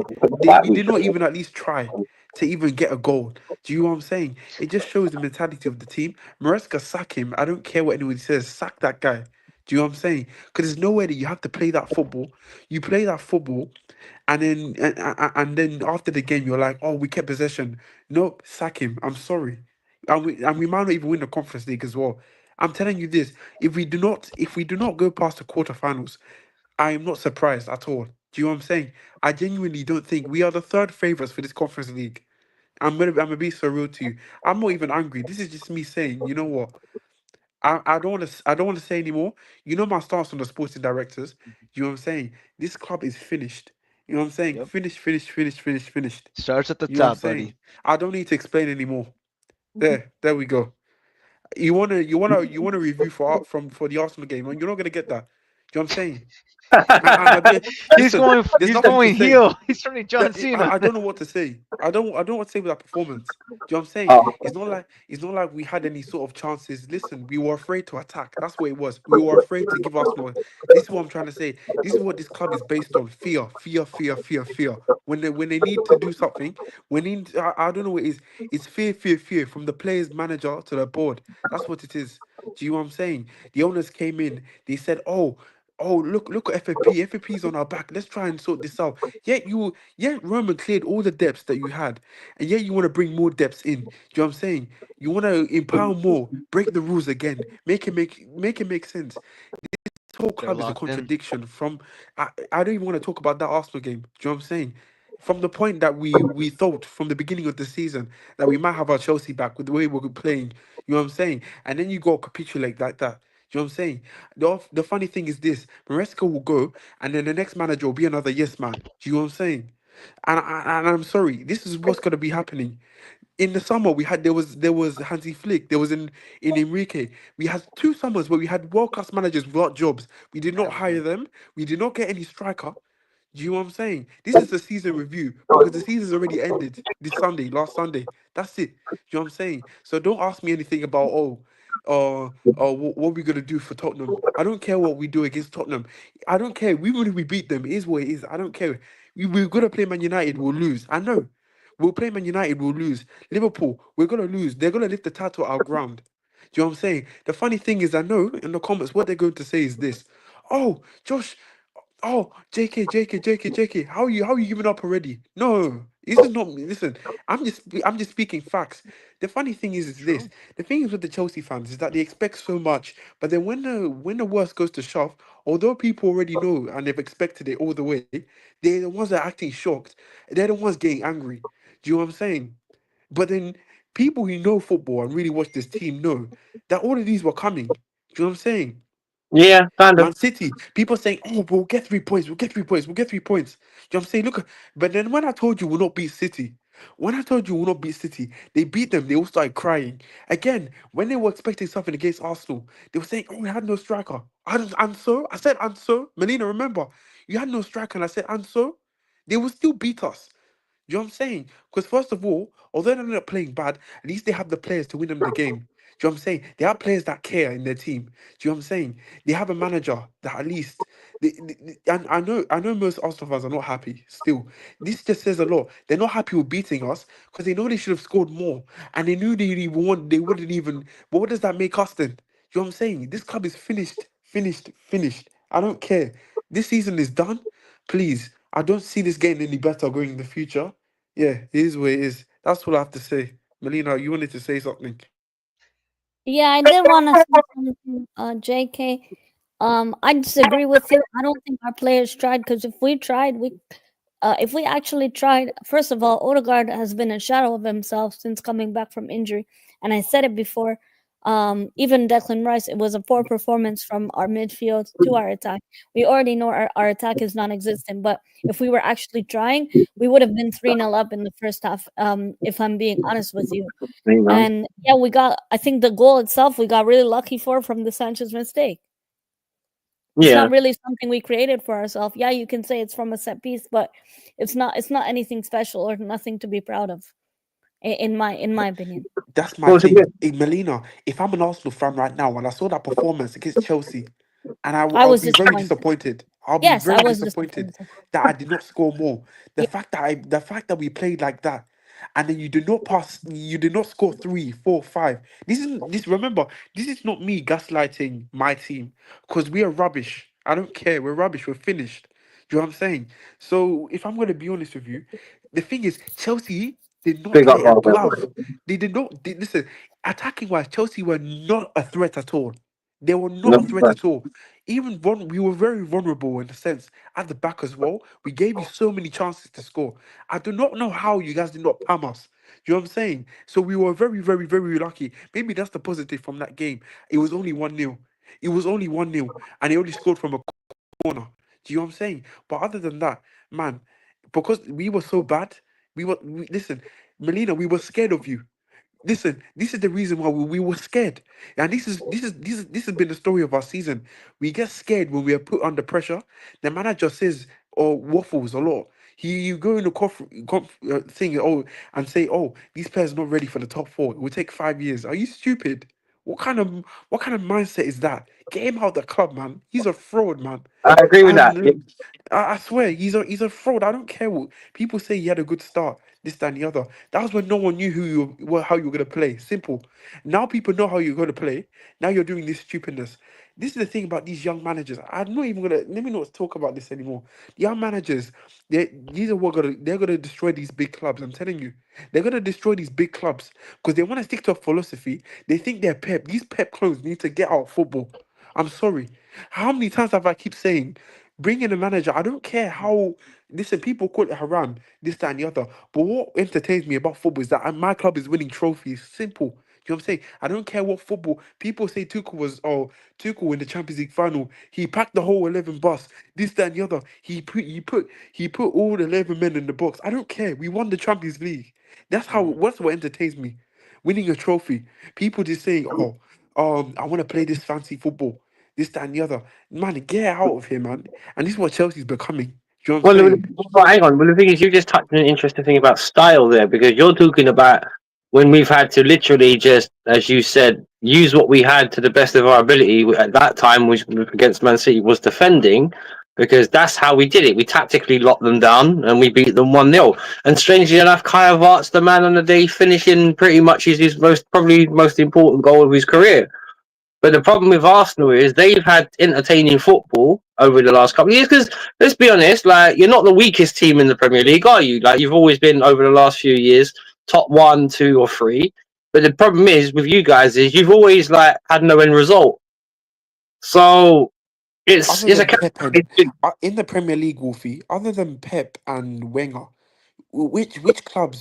We did not even at least try to even get a goal. Do you know what I'm saying? It just shows the mentality of the team. Maresca, sack him. I don't care what anyone says. Sack that guy. Do you know what I'm saying? Because there's nowhere that you have to play that football. You play that football and then after the game, you're like, oh, we kept possession. No, sack him. I'm sorry, and we might not even win the Conference League as well. I'm telling you this: if we do not go past the quarterfinals, I am not surprised at all. Do you know what I'm saying? I genuinely don't think we are the third favorites for this Conference League. I'm gonna be so real to you. I'm not even angry. This is just me saying, you know what? I don't want to say anymore. You know my stance on the sporting directors. You know what I'm saying? This club is finished. You know what I'm saying? Yep. Finished, finished, finished, finished, finished. Starts at the You know what I'm top, saying? buddy. I don't need to explain anymore. There we go. You wanna review for the Arsenal game, and you're not gonna get that. Do you know what I'm saying? I'm a bit. Listen, there's He's nothing to going say. heel. He's turning John Cena. I don't know what to say. I don't know what to say with that performance. Do you know what I'm saying? Oh, It's not like we had any sort of chances. Listen, we were afraid to attack. That's what it was. We were afraid to give Arsenal. This is what I'm trying to say. This is what this club is based on. Fear, fear, fear, fear, fear. When they need to do something, I don't know what it is. It's fear, fear, fear from the players, manager to the board. That's what it is. Do you know what I'm saying? The owners came in. They said, "Oh, look at FFP. FFP's on our back. Let's try and sort this out." Yet Roman cleared all the depths that you had, and yet you want to bring more depths in. Do you know what I'm saying? You want to empower more, break the rules again, make it make sense. This whole They're club is a locked in. contradiction. I don't even want to talk about that Arsenal game. Do you know what I'm saying? From the point that we thought from the beginning of the season that we might have our Chelsea back with the way we're playing. You know what I'm saying? And then you go capitulate like that. Do you know what I'm saying? The funny thing is this: Maresca will go, and then the next manager will be another yes man. Do you know what I'm saying? And I'm sorry, this is what's gonna be happening. In the summer, we had there was Hansi Flick, there was in Enrique. We had 2 summers where we had world class managers without jobs. We did not hire them. We did not get any striker. Do you know what I'm saying? This is the season review because the season's already ended this Sunday, last Sunday. That's it. Do you know what I'm saying? So don't ask me anything about what we gonna do for Tottenham. I don't care what we do against Tottenham. I don't care. Even if we beat them, it is what it is. I don't care. We're gonna play Man United. We'll lose. I know. We'll play Man United. We'll lose. Liverpool. We're gonna lose. They're gonna lift the title out ground. Do you know what I'm saying? The funny thing is, I know in the comments what they're going to say is this. Oh, Josh. Oh, JK. How are you giving up already? No, this is not me. Listen, I'm just speaking facts. The funny thing is this. True. The thing is with the Chelsea fans is that they expect so much, but then when the worst goes to shove, although people already know and they've expected it all the way, they're the ones that are acting shocked. They're the ones getting angry. Do you know what I'm saying? But then people who know football and really watch this team know that all of these were coming. Do you know what I'm saying? yeah, kind of. Man City, people saying, "Oh, we'll get 3 points. We'll get 3 points. We'll get 3 points." You know what I'm saying? Look, but then when I told you we'll not beat City, when I told you we'll not beat City, they beat them. They all started crying again when they were expecting something against Arsenal. They were saying, "Oh, we had no striker." And so I said, "And so, Melina, remember, you had no striker." And I said, "And so, they will still beat us." You know what I'm saying? Because first of all, although they're not playing bad, at least they have the players to win them the game. Do you know what I'm saying? They have players that care in their team. Do you know what I'm saying? They have a manager that at least and I know most Arsenal fans are not happy still. This just says a lot. They're not happy with beating us because they know they should have scored more. And they knew they wouldn't even, but what does that make us then? Do you know what I'm saying? This club is finished, finished, finished. I don't care. This season is done. Please. I don't see this getting any better going in the future. Yeah, it is what it is. That's all I have to say. Melina, you wanted to say something. Yeah, I did want to say something, JK. I disagree with you. I don't think our players tried because if we tried, we if we actually tried, first of all, Odegaard has been a shadow of himself since coming back from injury, and I said it before. Even Declan Rice, it was a poor performance from our midfield to our attack. We already know our attack is non-existent, but if we were actually trying, we would have been 3-0 up in the first half. If I'm being honest with you, and yeah, we got. I think the goal itself we got really lucky for from the Sanchez mistake. It's Yeah. not really something we created for ourselves. Yeah, you can say it's from a set piece, but it's not. It's not anything special or nothing to be proud of, in my opinion. That's my Well, to thing. be, Melina, if I'm an Arsenal fan right now and I saw that performance against Chelsea, and I I'll was be very disappointed. disappointed. I'll be Yes, I very was disappointed disappointed. that I did not score more. Yeah. The fact that we played like that, and then you did not pass, you did not score 3, 4, 5. This isn't this. Remember, this is not me gaslighting my team because we are rubbish. I don't care. We're rubbish. We're finished. Do you know what I'm saying? So if I'm going to be honest with you, the thing is, Chelsea did not big up, play a Robert. glove. They did not. Listen, attacking wise, Chelsea were not a threat at all. They were not No, a threat at all. Even we were very vulnerable in a sense at the back as well. We gave you so many chances to score. I do not know how you guys did not palm us. You know what I'm saying? So we were very, very, very lucky. Maybe that's the positive from that game. It was only 1-0. It was only 1-0, and he only scored from a corner. Do you know what I'm saying? But other than that, man, because we were so bad, listen, Melina, we were scared of you. Listen, this is the reason why we were scared, and this has been the story of our season. We get scared when we are put under pressure. The manager says or waffles a lot. You go in the thing and say, oh, these players are not ready for the top four. It will take 5 years. Are you stupid? What kind of mindset is that? Get him out of the club, man. He's a fraud, man. I agree with that. Yeah. And I swear, he's a fraud. I don't care what people say. He had a good start, this, that, and the other. That was when no one knew how you were gonna play. Simple. Now people know how you're gonna play. Now you're doing this stupidness. This is the thing about these young managers. I'm not even gonna let me not talk about this anymore. The young managers, these are they're gonna destroy these big clubs. I'm telling you, they're gonna destroy these big clubs because they want to stick to a philosophy. They think they're Pep. These Pep clones need to get out of football. I'm sorry. How many times have I keep saying, bring in a manager? I don't care how. Listen, people call it haram, this, that, and the other. But what entertains me about football is that my club is winning trophies. Simple. You know what I'm saying? I don't care what football. People say Tuchel in the Champions League final. He packed the whole 11 bus. This, that, and the other. He put all the 11 men in the box. I don't care. We won the Champions League. That's what entertains me. Winning a trophy. People just saying, oh, I want to play this fancy football. This, that, and the other. Man, get out of here, man. And this is what Chelsea's becoming. Do you know what I'm Well, saying? hang on. Well, the thing is, you just touched on an interesting thing about style there, because you're talking about when we've had to literally just, as you said, use what we had to the best of our ability at that time, which against Man City was defending, because that's how we did it. We tactically locked them down and we beat them 1-0. And strangely enough, Kai Havertz, the man on the day, finishing pretty much his probably most important goal of his career. But the problem with Arsenal is they've had entertaining football over the last couple of years. Because let's be honest, like, you're not the weakest team in the Premier League, are you? Like, you've always been over the last few years top 1, 2, or 3. But the problem is with you guys is you've always like had no end result. So Other it's a than Pep and in the Premier League, Wolfie, other than Pep and Wenger, which club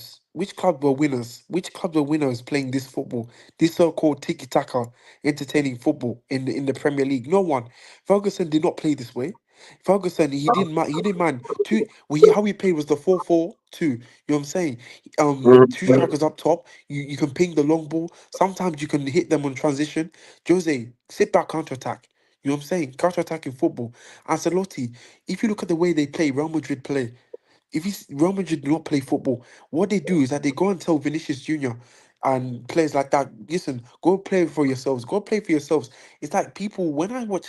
were winners? Which clubs were winners playing this football, this so-called tiki-taka, entertaining football in the Premier League? No one. Ferguson did not play this way. Ferguson, he didn't mind two. How he played was the 4-4-2. You know what I'm saying? Two strikers up top. You can ping the long ball. Sometimes you can hit them on transition. Jose, sit back, counter attack. You know what I'm saying? Counter attacking football. Ancelotti, if you look at the way they play, Real Madrid play. Real Madrid do not play football, what they do is that they go and tell Vinicius Junior and players like that, listen, go play for yourselves. Go play for yourselves. It's like people when I watch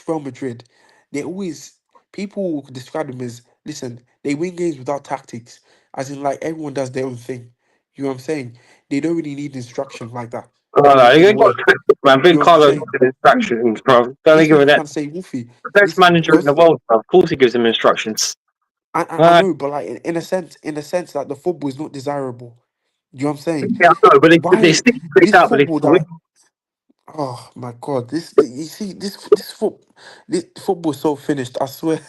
Real Madrid, they always people describe them as, listen, they win games without tactics, as in like everyone does their own thing. You know what I'm saying? They don't really need instruction like that. In you a got way, man, you big know what I'm Carlo saying? instructions, bro. Don't This is give what a I'm that. trying to say, Wolfie. The best Listen, manager in the because world, bro. Of course he gives them instructions. I know, but like in a sense that the football is not desirable. You know what I'm saying? Yeah, I know, but they Why stick it this out, but they football still win. that oh my god, you see this football is so finished. I swear.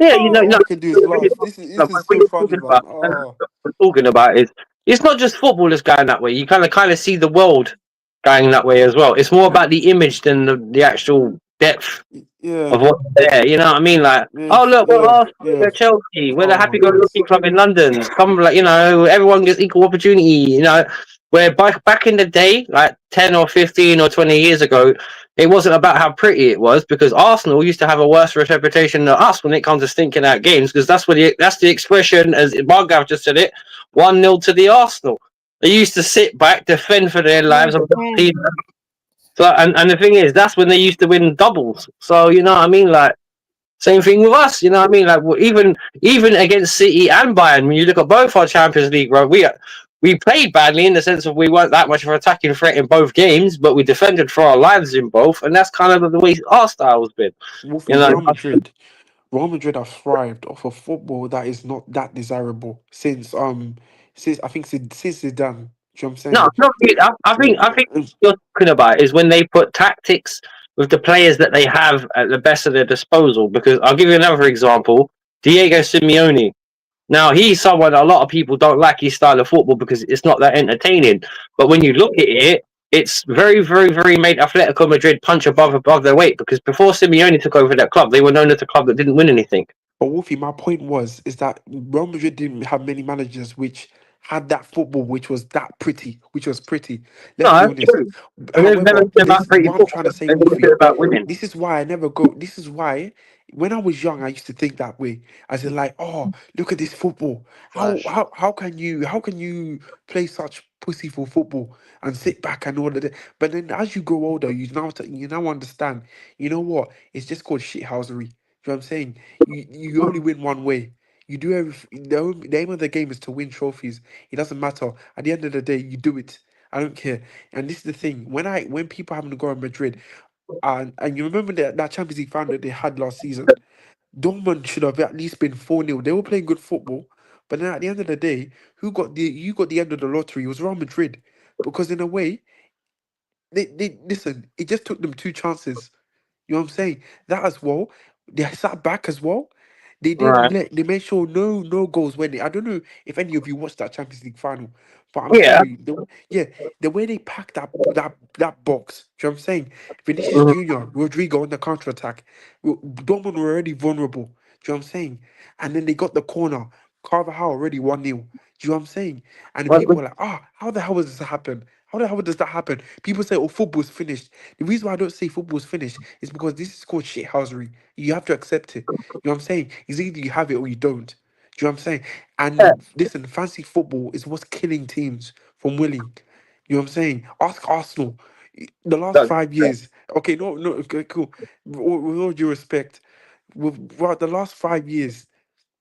Yeah, All no. I can do is laugh. This is What so you're funny, talking man. about, and what we're talking about is it's not just football that's going that way. You kind of see the world going that way as well. It's more about the image than the actual depth Yeah, of what's there. You know what I mean? Like, yeah, oh look, we're yeah, Arsenal, yeah. we're Chelsea, we're the Oh my happy-go-lucky days. club in London. Come, like, everyone gets equal opportunity. Where back in the day, like 10 or 15 or 20 years ago, it wasn't about how pretty it was because Arsenal used to have a worse reputation than us when it comes to stinking out games because that's the expression, as Margav just said it, 1-0 to the Arsenal. They used to sit back, defend for their lives, and Okay. so and the thing is, that's when they used to win doubles. So you know what I mean, like same thing with us. You know what I mean, like even against City and Bayern, when you look at both our Champions League, right, we played badly in the sense of we weren't that much of an attacking threat in both games, but we defended for our lives in both, and that's kind of the way our style has been. Wolfie, You know, Real Madrid have thrived off of football that is not that desirable since I think since Zidane. Do you know what I'm no, saying? not really. I think what you're talking about is when they put tactics with the players that they have at the best of their disposal. Because I'll give you another example: Diego Simeone. Now he's someone a lot of people don't like his style of football because it's not that entertaining. But when you look at it, it's very, very, very made Atletico Madrid punch above their weight. Because before Simeone took over that club, they were known as a club that didn't win anything. But Wolfie, my point was is that Real Madrid didn't have many managers which had that football which was that pretty, which was pretty. Let's No, be that's honest. true. And they've never However, been about pretty what I'm football. trying to say, They've always Wolfie, been about winning. this is why I never go. This is why when I was young, I used to think that way. I said like, oh, look at this football. How Flash. how how can you play such pussyful football and sit back and all of that? But then as you grow older, you now understand. You know what? It's just called shithousery. You know what I'm saying? You only win one way. You do everything. The aim of the game is to win trophies. It doesn't matter. At the end of the day, you do it. I don't care. And this is the thing. When people happen to go on Madrid, and you remember that Champions League final that they had last season, Dortmund should have at least been 4-0. They were playing good football, but then at the end of the day, you got the end of the lottery? It was Real Madrid, because in a way, they listen. It just took them two chances. You know what I'm saying? That as well. They sat back as well. They didn't Right. let. They made sure no goals went in. I don't know if any of you watched that Champions League final, but I'm Yeah. sorry. Yeah, the way they packed that box. Do you know what I'm saying? Vinicius Mhm. Junior, Rodrigo on the counter attack. Dortmund were already vulnerable. Do you know what I'm saying? And then they got the corner. Carvajal already 1-0. Do you know what I'm saying? And Well, people were like, how the hell does this happen? How the hell does that happen? People say, oh, football's finished. The reason why I don't say football's finished is because this is called shithousery. You have to accept it. You know what I'm saying? It's either you have it or you don't. Do you know what I'm saying? yeah. And listen, fancy football is what's killing teams from winning. You know what I'm saying? Ask Arsenal. The last So, 5 years. Okay, no, okay, cool. With all due respect, throughout the last 5 years,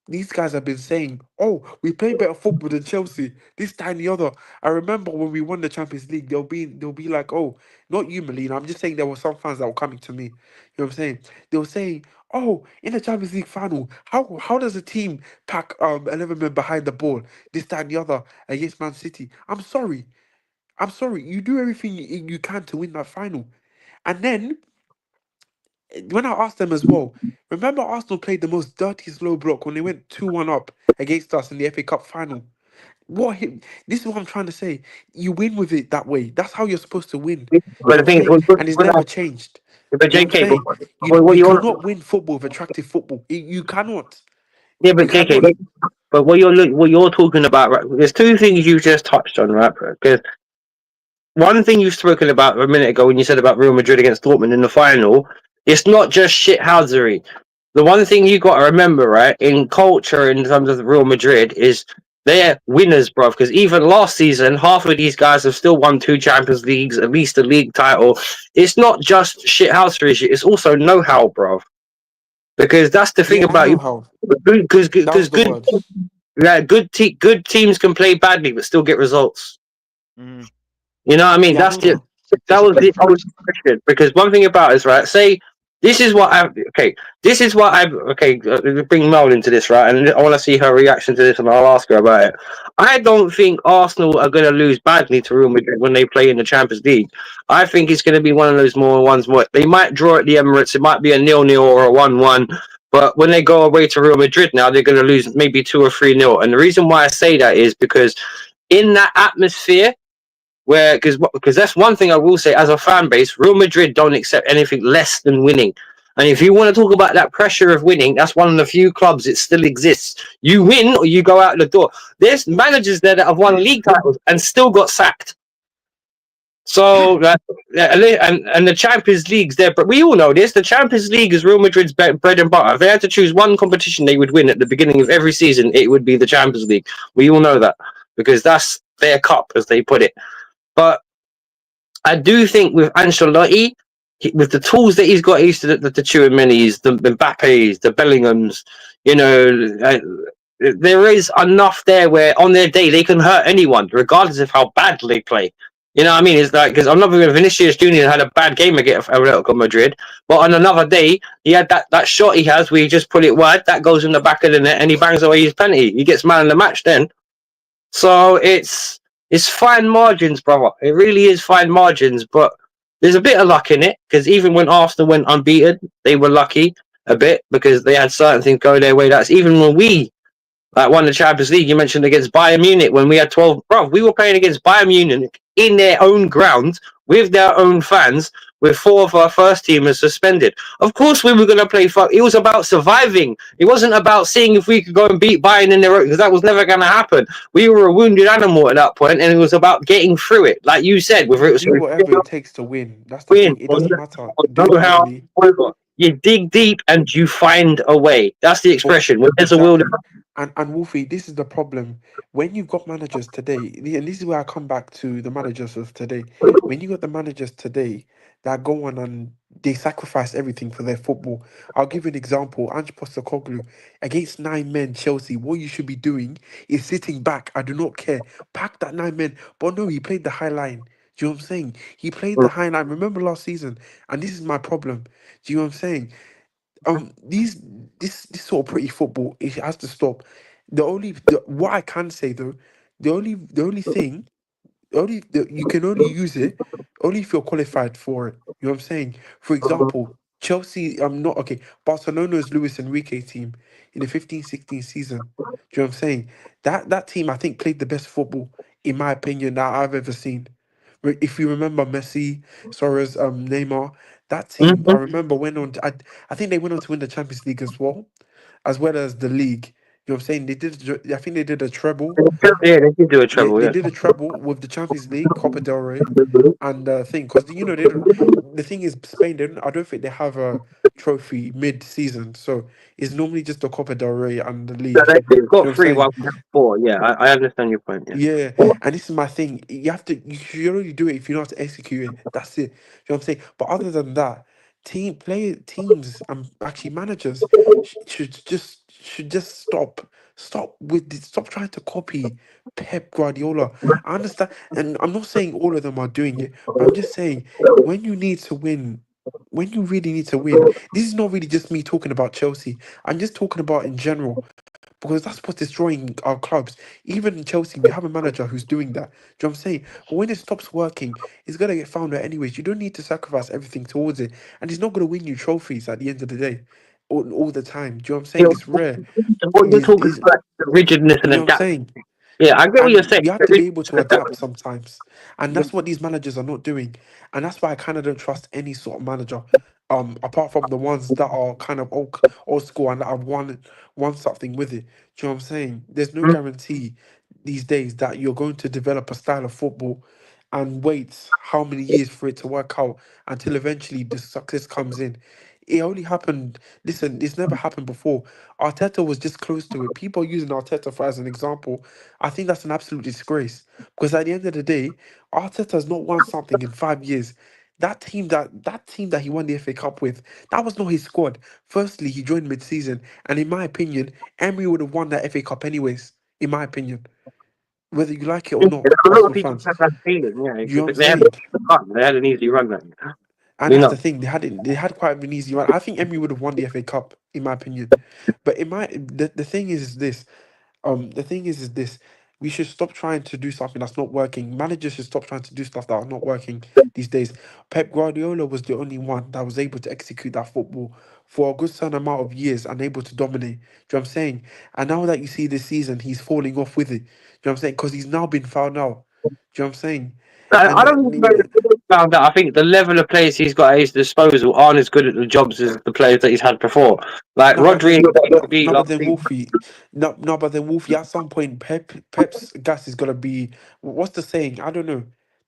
these guys have been saying, "Oh, we play better football than Chelsea." This, that, and the other. I remember when we won the Champions League, they'll be like, "Oh, not you, Melina." I'm just saying there were some fans that were coming to me. You know what I'm saying? They were saying, "Oh, in the Champions League final, how does a team pack 11 men behind the ball? This, that, and the other against Man City?" I'm sorry. I'm sorry. You do everything you can to win that final, and then when I asked them as well, remember Arsenal played the most dirty slow block when they went 2-1 up against us in the FA Cup final. This is what I'm trying to say. You win with it that way. That's how you're supposed to win. but You know the what I'm thing is, saying? And it's never changed. but You know what I'm JK, saying? You what you you want? cannot win football with attractive football. You cannot. Yeah, You but JK, cannot. but what you're talking about, right? There's two things you just touched on, right? Because one thing you've spoken about a minute ago when you said about Real Madrid against Dortmund in the final, it's not just shithousery. The one thing you got to remember, right, in culture in terms of Real Madrid is they're winners, bruv. Because even last season, half of these guys have still won two Champions Leagues, at least a league title. It's not just shithousery; it's also know-how, bruv. Because that's the thing Yeah, I about know you. how. Because That was the good, word. yeah, good teams can play badly but still get results. Mm. You know what I mean? Yeah, I That's know Dis- just that. that was Discipline the old first. question. Because one thing about it is right. Say this is what I okay. This is what I okay. Bring Mel into this right, and I want to see her reaction to this, and I'll ask her about it. I don't think Arsenal are going to lose badly to Real Madrid when they play in the Champions League. I think it's going to be one of those more ones where they might draw at the Emirates. It might be a 0-0 or a 1-1. But when they go away to Real Madrid now, they're going to lose maybe 2 or 3-0. And the reason why I say that is because in that atmosphere, where because that's one thing I will say as a fan base, Real Madrid don't accept anything less than winning. And if you want to talk about that pressure of winning, that's one of the few clubs it still exists. You win or you go out the door. There's managers there that have won league titles and still got sacked. So and the Champions League's there, but we all know this. The Champions League is Real Madrid's bread and butter. If they had to choose one competition they would win at the beginning of every season, it would be the Champions League. We all know that because that's their cup, as they put it. But I do think with Ancelotti, with the tools that he's got, he's the Tchouaménis, the Mbappes, the Bellinghams, there is enough there where on their day they can hurt anyone, regardless of how bad they play. You know what I mean? It's like, because I'm not going Vinicius Junior had a bad game against Atletico Madrid, but on another day he had that shot he has where he just put it wide, that goes in the back of the net, and he bangs away his penalty. He gets man of the match then. So it's fine margins, brother. It really is fine margins, but there's a bit of luck in it because even when Arsenal went unbeaten, they were lucky a bit because they had certain things go their way. That's even when we won the Champions League. You mentioned against Bayern Munich when we had 12. Bro, we were playing against Bayern Munich in their own ground with their own fans, with 4 of our first teamers suspended. Of course, we were going to play. It was about surviving. It wasn't about seeing if we could go and beat Bayern in their own, because that was never going to happen. We were a wounded animal at that point, and it was about getting through it, like you said. Whether it was Do whatever it takes to win. That's the win, thing. It doesn't matter. know how. You dig deep and you find a way. That's the expression. When there's a will. And Wolfie, this is the problem. When you've got managers today, and this is where I come back to the managers of today. When you got the managers today that go on and they sacrifice everything for their football. I'll give you an example. Ange Postecoglou against 9 men Chelsea. What you should be doing is sitting back. I do not care. Pack that 9 men. But no, he played the high line. Do you know what I'm saying? He played the high line. Remember last season, and this is my problem. Do you know what I'm saying? This sort of pretty football, it has to stop. What I can say though, the only thing, you can only use it only if you're qualified for it. You know what I'm saying? For example, Chelsea, I'm not okay. Barcelona's Luis Enrique team in the 15-16 season. Do you know what I'm saying? That team I think played the best football in my opinion that I've ever seen. If you remember Messi, Suarez, Neymar, that team I remember went on. I think they went on to win the Champions League as well as the league. You know what I'm saying? I think they did a treble. Yeah, they did do a Yeah, treble. they Yeah. did a treble with the Champions League, Copa del Rey, and thing because they don't. The thing is, Spain. I don't think they have a trophy mid-season, so it's normally just the Copa del Rey and the So league. they've You know got what I'm 3, saying? 1, 4. Yeah, I understand your point. Yeah. Yeah, and this is my thing. You should only do it if you know how to execute it. That's it. You know what I'm saying? But other than that, teams and actually managers should just stop trying to copy Pep Guardiola. I understand, and I'm not saying all of them are doing it, but I'm just saying when you need to win. When you really need to win, this is not really just me talking about Chelsea. I'm just talking about in general because that's what's destroying our clubs. Even in Chelsea, we have a manager who's doing that. Do you know what I'm saying? But when it stops working, it's gonna get found out anyways. You don't need to sacrifice everything towards it, and it's not gonna win you trophies at the end of the day, all the time. Do you know what I'm saying? You It's rare. what you're talking about, the rigidness and You know what I'm adapt. saying? Yeah, I get what you're And saying. we have The to be able rigidness to and adapt. adapt sometimes. And that's what these managers are not doing. And that's why I kind of don't trust any sort of manager. Apart from the ones that are kind of old school and that have won something with it. Do you know what I'm saying? There's no Mm. guarantee these days that you're going to develop a style of football and wait how many years for it to work out until eventually the success comes in. It only happened. Listen, it's never happened before. Arteta was just close to it. People are using Arteta for as an example. I think that's an absolute disgrace because at the end of the day, Arteta has not won something in 5 years. That team that he won the FA Cup with, that was not his squad. Firstly, he joined mid-season, and in my opinion, Emery would have won that FA Cup anyways. In my opinion, whether you like it or Yeah, not, a lot of Arsenal people fans. have that feeling. Yeah, You know what I'm they had saying? they had an easy run. That And we that's the know. thing. They had quite an easy run. I think Emery would have won the FA Cup, in my opinion. But the thing is this. The thing is this. we should stop trying to do something that's not working. Managers should stop trying to do stuff that are not working these days. Pep Guardiola was the only one that was able to execute that football for a good certain amount of years and able to dominate. Do you know what I'm saying? And now that you see this season, he's falling off with it. Do you know what I'm saying? Because he's now been found out. Do you know what I'm saying? I And don't think about that. I think the level of players he's got at his disposal aren't as good at the jobs as the players that he's had before. Like no, but Rodri then, ain't be no, like but then Wolfie, no, but then Wolfie. At some point, Pep's gas is gonna be. What's the saying? I don't know.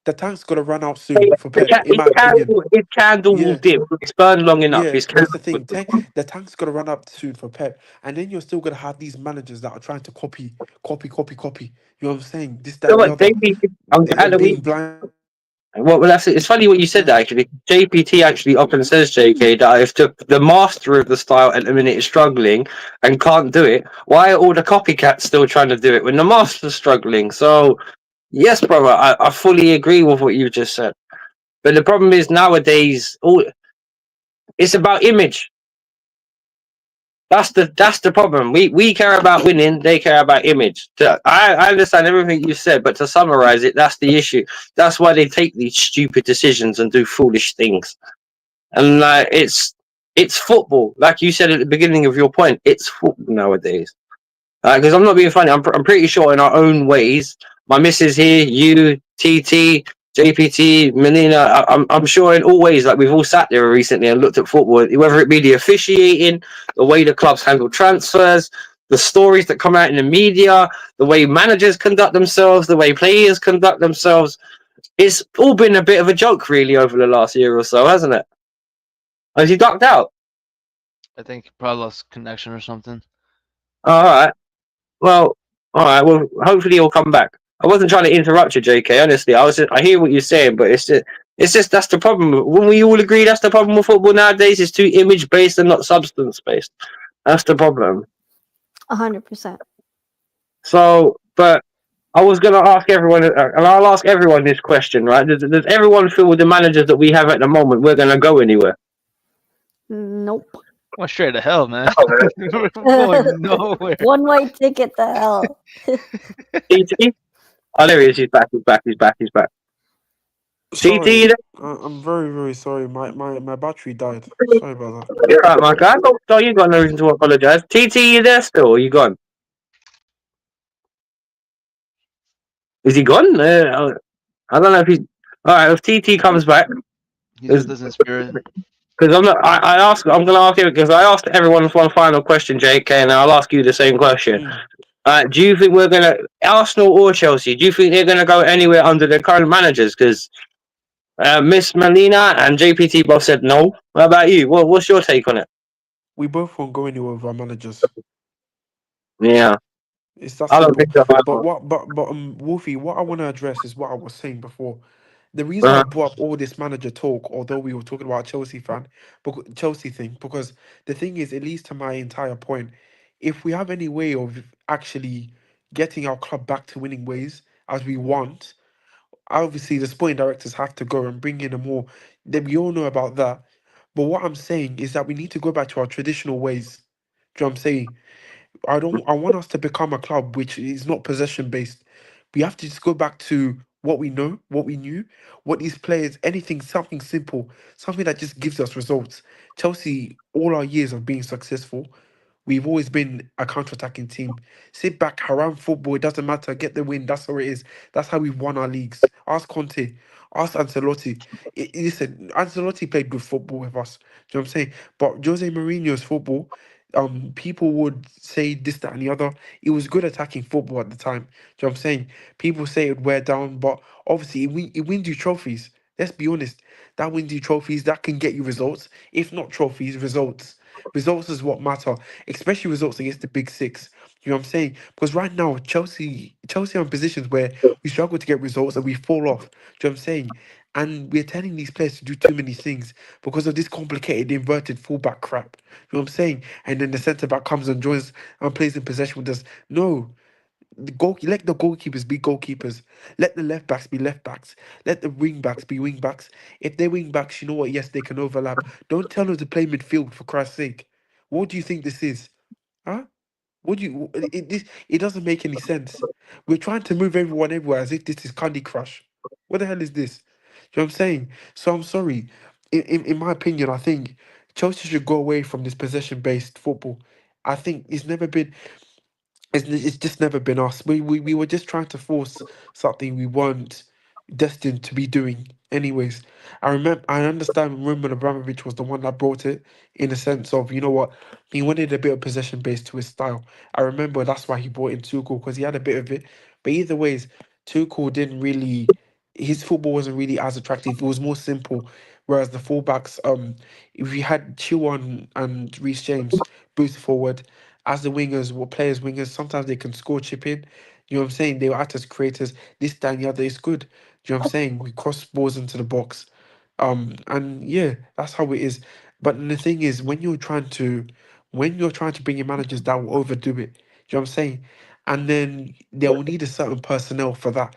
The tank's gonna run out soon for Pep, in my opinion. his candle will Yeah, dip. It's burned long enough. yeah. His That's candle. the thing. The tank's gonna run up soon for Pep, and then you're still gonna have these managers that are trying to copy. You know what I'm saying? This, that, So and the what? other, And being blind. well, that's it. It's funny what you said that actually. JPT actually often says, JK, that if the master of the style at the minute is struggling and can't do it, why are all the copycats still trying to do it when the master's struggling? So, yes, brother, I fully agree with what you just said. But the problem is nowadays, it's about image. That's the problem. We care about winning, they care about image. I understand everything you said, but to summarize it, that's the issue. That's why they take these stupid decisions and do foolish things. And it's football, like you said at the beginning of your point. It's football nowadays. Because I'm not being funny. I'm pretty sure in our own ways, my missus here, you, TT, JPT, Melina, I'm sure in all ways, like we've all sat there recently and looked at football, whether it be the officiating, the way the clubs handle transfers, the stories that come out in the media, the way managers conduct themselves, the way players conduct themselves. It's all been a bit of a joke, really, over the last year or so, hasn't it? Has he ducked out? I think he probably lost connection or something. All right. Well, all right. Well, hopefully he'll come back. I wasn't trying to interrupt you, JK. Honestly, I hear what you're saying, but it's just that's the problem. When we all agree that's the problem with football nowadays, it's too image based and not substance based. That's the problem. 100%. So, but I was gonna ask everyone, and I'll ask everyone this question, right? Does everyone feel with the managers that we have at the moment we're gonna go anywhere? Nope. Went straight to hell, man. We're going nowhere. One way ticket to hell. TT? Oh, there he is. He's back. He's back. Sorry, TT, I'm very, very sorry. My battery died. Sorry about that. you're right, my guy. No, you got no reason to apologize. TT, you there still? Or you gone? Is he gone? I don't know if he's. All right, if TT comes back, He's with us in spirit. because I'm not. I'm going to ask you because I asked everyone one final question, JK, and I'll ask you the same question. Do you think we're gonna Arsenal or Chelsea? Do you think they're gonna go anywhere under their current managers? Because Miss Melina and JPT both said no. What about you? What's your take on it? We both won't go anywhere with our managers. Yeah, It's that I don't simple. think so. But Wolfie, what I want to address is what I was saying before. The reason I Uh-huh. brought up all this manager talk, although we were talking about Chelsea thing, because the thing is, it leads to my entire point. If we have any way of actually getting our club back to winning ways as we want, obviously the sporting directors have to go and bring in a more. Then we all know about that. But what I'm saying is that we need to go back to our traditional ways. Do you know what I'm saying? I want us to become a club which is not possession based. We have to just go back to what we know, what we knew, what these players, anything, something simple, something that just gives us results. Chelsea, all our years of being successful, we've always been a counter-attacking team. Sit back, haram football, it doesn't matter, get the win, that's how it is. That's how we've won our leagues. Ask Conte, ask Ancelotti. Listen, Ancelotti played good football with us. Do you know what I'm saying? But Jose Mourinho's football, people would say this, that, and the other. It was good attacking football at the time. Do you know what I'm saying? People say it would wear down, but obviously it wins you trophies. Let's be honest. That wins you trophies. That can get you results. If not trophies, results. Results is what matter, especially results against the big six. You know what I'm saying? Because right now, Chelsea are in positions where we struggle to get results and we fall off. Do you know what I'm saying? And we're telling these players to do too many things because of this complicated inverted fullback crap. You know what I'm saying? And then the centre back comes and joins and plays in possession with us. No, let the goalkeepers be goalkeepers. Let the left backs be left backs. Let the wing backs be wing backs. If they're wing backs, you know what? Yes, they can overlap. Don't tell them to play midfield for Christ's sake. What do you think this is? Huh? What do you? It doesn't make any sense. We're trying to move everyone everywhere as if this is Candy Crush. What the hell is this? You know what I'm saying? So I'm sorry. In my opinion, I think Chelsea should go away from this possession based football. I think it's never been. It's just never been us. We were just trying to force something we weren't destined to be doing. Anyways, I understand Roman Abramovich was the one that brought it in a sense of, you know what, he wanted a bit of possession based to his style. I remember that's why he brought in Tuchel because he had a bit of it. But either ways, Tuchel didn't really, his football wasn't really as attractive. It was more simple. Whereas the fullbacks, if you had Chilwell and Reece James boost forward, as the wingers, what players wingers, sometimes they can score chip in. You know what I'm saying? They were act as creators. This, that, and the other is good. Do you know what I'm saying? We cross balls into the box. And yeah, that's how it is. But the thing is, when you're trying to bring in managers that will overdo it, do you know what I'm saying? And then they will need a certain personnel for that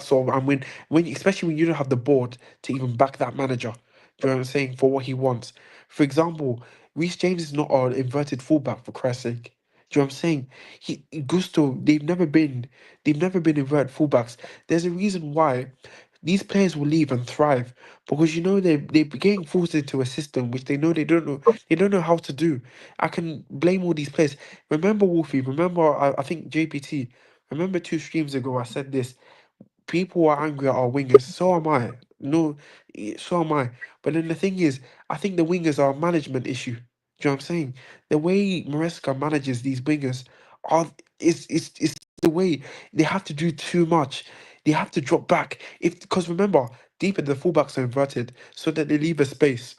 sort of, and when especially when you don't have the board to even back that manager, do you know what I'm saying, for what he wants. For example, Reece James is not an inverted fullback for Christ's sake. Do you know what I'm saying? Gusto, they've never been inverted fullbacks. There's a reason why these players will leave and thrive because you know they're getting forced into a system which they don't know how to do. I can blame all these players. Remember Wolfie, remember I think JPT, remember 2 streams ago I said this. People are angry at our wingers. So am I. No, so am I. But then the thing is, I think the wingers are a management issue. Do you know what I'm saying? The way Maresca manages these wingers are is the way they have to do too much. They have to drop back. If because remember, deep in the fullbacks are inverted so that they leave a space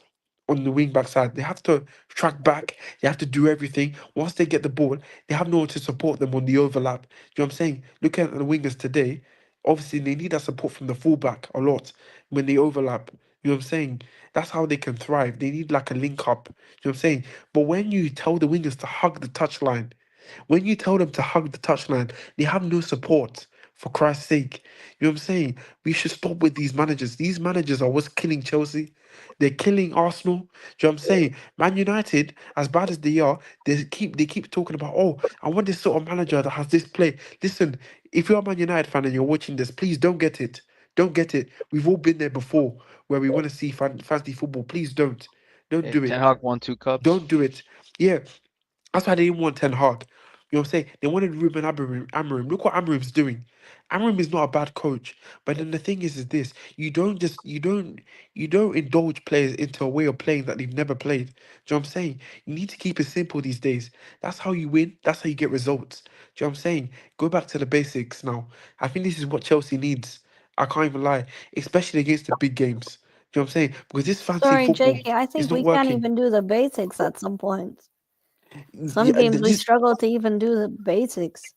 on the wing back side. They have to track back. They have to do everything. Once they get the ball, they have no one to support them on the overlap. Do you know what I'm saying? Look at the wingers today. Obviously, they need that support from the fullback a lot when they overlap. You know what I'm saying? That's how they can thrive. They need like a link up. You know what I'm saying? But when you tell the wingers to hug the touchline, when you tell them to hug the touchline, they have no support. For Christ's sake. You know what I'm saying? We should stop with these managers. These managers are what's killing Chelsea. They're killing Arsenal. Do you know what I'm saying? Man United, as bad as they are, they keep talking about, oh, I want this sort of manager that has this play. Listen, if you're a Man United fan and you're watching this, please don't get it. Don't get it. We've all been there before where we want to see fancy football. Please don't. Don't Hey, do Ten it. Hag won 2 cups. Don't do it. Yeah, that's why they didn't want Ten Hag. You know what I'm saying? They wanted Ruben Amorim. Look what Amorim's doing. Amorim is not a bad coach, but then the thing is this: you don't indulge players into a way of playing that they've never played. Do you know what I'm saying? You need to keep it simple these days. That's how you win. That's how you get results. Do you know what I'm saying? Go back to the basics now. I think this is what Chelsea needs. I can't even lie, especially against the big games. Do you know what I'm saying? Because this fancy Sorry, football JK, I is think not we can't working. even do the basics at some points. Some Yeah, games we struggle to even do the basics.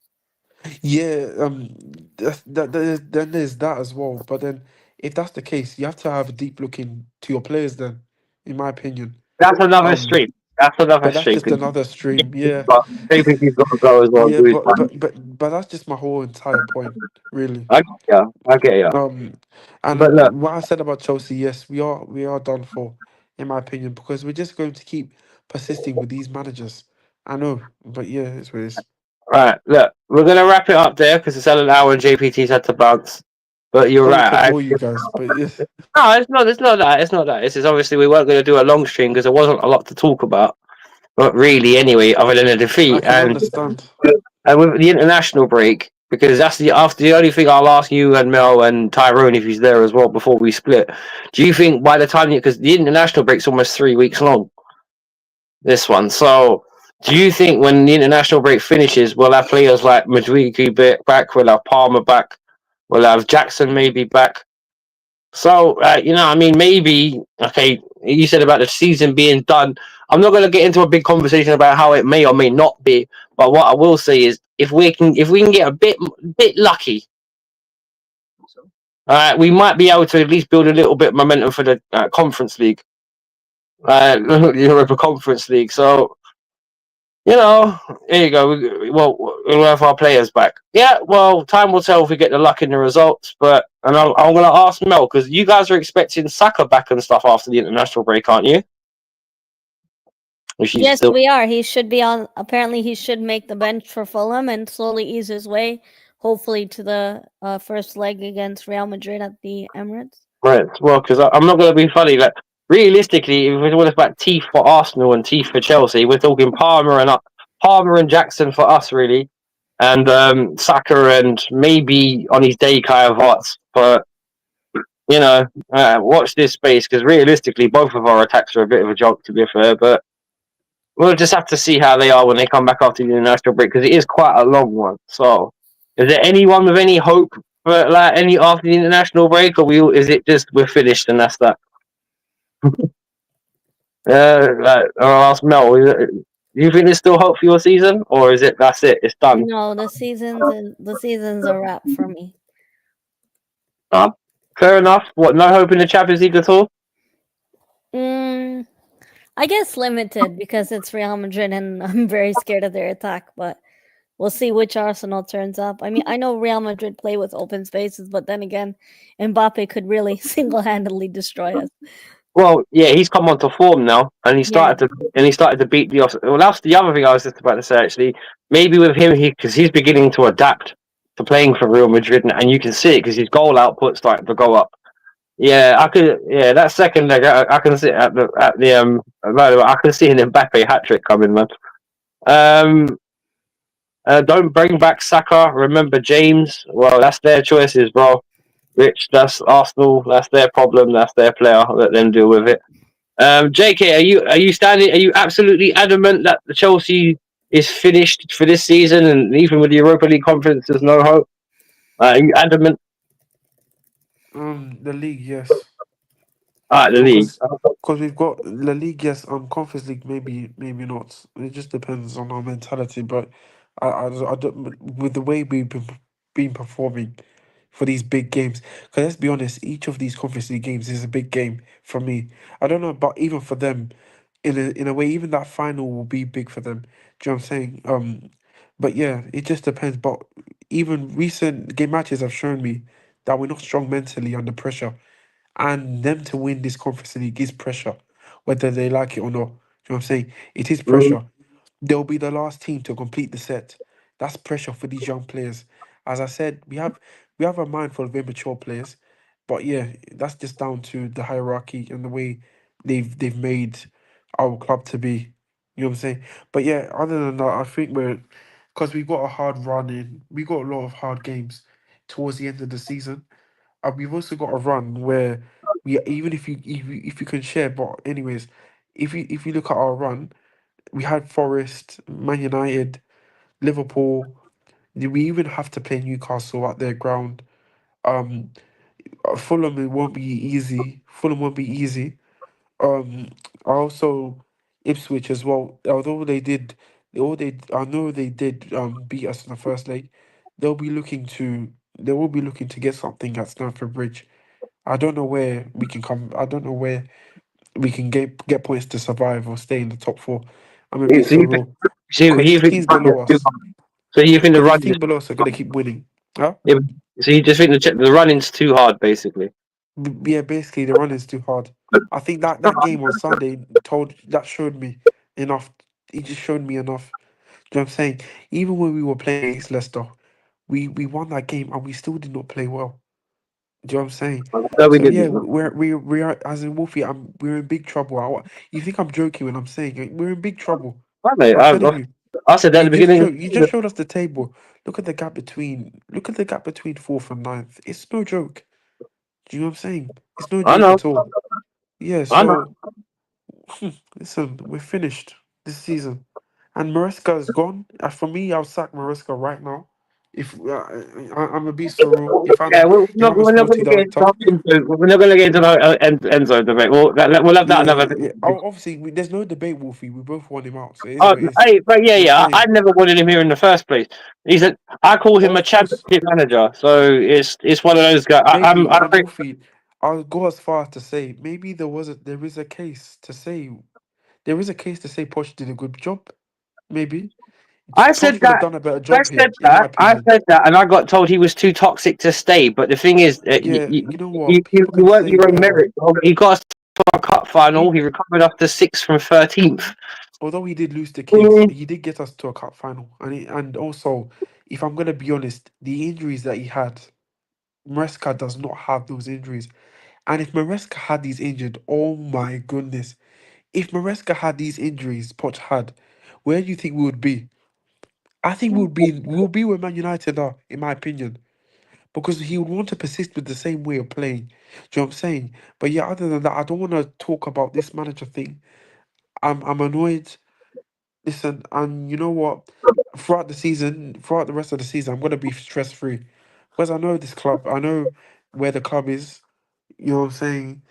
yeah, then there's that as well. But then, if that's the case, you have to have a deep look into your players. Then, in my opinion, That's another um, stream. That's another but that's stream. just another stream. Yeah, But JPT's got to go as well. yeah, Do his time. but that's just my whole entire point, really. I get ya. I get ya. Um, But look, and what I said about Chelsea, yes, we are done for, in my opinion, because we're just going to keep persisting with these managers. I know, but yeah, it's what it is. right, look, we're gonna wrap it up there because it's at an hour and JPT's had to bounce. But you're Sorry to right. bore you guys, but yes, No, it's not. It's not that. It's not that. It's just obviously we weren't going to do a long stream because there wasn't a lot to talk about. But really, anyway, other than a I defeat can understand. and with the international break, because that's the only thing I'll ask you and Mel and Tyrone if he's there as well before we split. Do you think by the time because the international break's almost 3 weeks long, this one, so do you think when the international break finishes, we'll have players like Madwiki back, we'll have Palmer back, we'll have Jackson maybe back? So, I mean, maybe, okay, you said about the season being done. I'm not going to get into a big conversation about how it may or may not be, but what I will say is if we can get a bit lucky, we might be able to at least build a little bit of momentum for the Conference League, Europa Conference League. So, here you go. We'll have our players back. Yeah, well, time will tell if we get the luck in the results. And I'm going to ask Mel because you guys are expecting Saka back and stuff after the international break, aren't you? Which he's Yes, still we are. He should be on. Apparently, he should make the bench for Fulham and slowly ease his way, hopefully, to the first leg against Real Madrid at the Emirates. right. Well, because I'm not going to be funny. Like realistically, if we're talking about teeth for Arsenal and teeth for Chelsea, we're talking Palmer and Jackson for us, really, and Saka and maybe on his day Kai Havertz. But watch this space because realistically, both of our attacks are a bit of a joke, to be fair. But we'll just have to see how they are when they come back after the international break because it is quite a long one. So, is there anyone with any hope for any after the international break, or is it just we're finished and that's that? I'll ask Mel. Do you think there's still hope for your season, or is it that's it? It's done. No, the season's a wrap for me. Fair enough. What? No hope in the Champions League at all? I guess limited because it's Real Madrid and I'm very scared of their attack, but we'll see which Arsenal turns up. I mean, I know Real Madrid play with open spaces, but then again, Mbappe could really single-handedly destroy us. Well, yeah, he's come onto form now, and he started to beat the. Well, that's the other thing I was just about to say. Actually, maybe with him, because he's beginning to adapt to playing for Real Madrid, and you can see it because his goal output starting to go up. Yeah, I could. Yeah, that second leg, I can see at the. I can see an Mbappe hat trick coming, man. Don't bring back Saka. Remember James. Well, that's their choices, bro. Rich, that's Arsenal. That's their problem. That's their player. Let them deal with it. JK, are you standing? Are you absolutely adamant that the Chelsea is finished for this season, and even with the Europa League conference, there's no hope? Are you adamant? The league, yes. The league. Because we've got La League, yes. Conference League, maybe not. It just depends on our mentality. But I don't, with the way we've been performing for these big games. Because let's be honest, each of these Conference League games is a big game for me. I don't know, but even for them, in a way, even that final will be big for them. Do you know what I'm saying? But yeah, it just depends. But even recent game matches have shown me that we're not strong mentally under pressure. And them to win this Conference League is pressure, whether they like it or not. Do you know what I'm saying? It is pressure. They'll be the last team to complete the set. That's pressure for these young players. As I said, we have a mind full of immature players, but yeah, that's just down to the hierarchy and the way they've made our club to be. You know what I'm saying? But yeah, other than that, I think because we've got a hard run in, we got a lot of hard games towards the end of the season. And we've also got a run where we even if you can share, but anyways, if you look at our run, we had Forest, Man United, Liverpool. We even have to play Newcastle at their ground. Um, Fulham it won't be easy. Fulham won't be easy. Um, also Ipswich as well. Although I know they did beat us in the first leg. They'll be looking to they will be looking to get something at Stamford Bridge. I don't know where we can come. I don't know where we can get points to survive or stay in the top four. I'm a bit So you think, surreal because these teams below us, so you think the because these run? teams below us are gonna keep winning. Huh? Yeah, so you just think the running's too hard, basically. Yeah, basically the run is too hard. I think that game on Sunday showed me enough. It just showed me enough. Do you know what I'm saying? Even when we were playing against Leicester, we won that game and we still did not play well. Do you know what I'm saying? No, we So yeah, didn't. we are as in Wolfie. We're in big trouble. You think I'm joking when I'm saying it? We're in big trouble. Right, mate, I'm telling you. I said that at the beginning. You just showed us the table. Look at the gap between fourth and ninth. It's no joke. Do you know what I'm saying? It's no I joke know. at all. Yeah. I know. So listen, we're finished this season, and Maresca is gone. For me, I'll sack Maresca right now. If I'm a beast surreal. Yeah, I'm a sporty director. we're not going to get into the end zone debate. We'll have that another. Yeah. Obviously, there's no debate, Wolfie. We both want him out, so it is Oh, what it is. hey, but You know what I'm I saying? never wanted him here in the first place. I call him Oh, a of course. championship manager, so it's one of those guys. Maybe, I and think Wolfie, I'll go as far as to say maybe there is a case to say Poch did a good job. Maybe I Poch said would have that. done a better job here, in my I opinion. said that, and I got told he was too toxic to stay. But the thing is, Yeah, you know what? People you can weren't say your own whatever. merit. He got us to a cup final. People, He recovered us to 6th from 13th. although he did lose to Kings, he did get us to a cup final. And also, if I'm gonna be honest, the injuries that he had, Maresca does not have those injuries. And if Maresca had these injured, oh my goodness. If Maresca had these injuries Poch had, where do you think we would be? I think we would be where Man United are, in my opinion. Because he would want to persist with the same way of playing. Do you know what I'm saying? But yeah, other than that, I don't want to talk about this manager thing. I'm annoyed. Listen, and you know what? Throughout the rest of the season, I'm gonna be stress free. Because I know this club, I know where the club is. You know what I'm saying?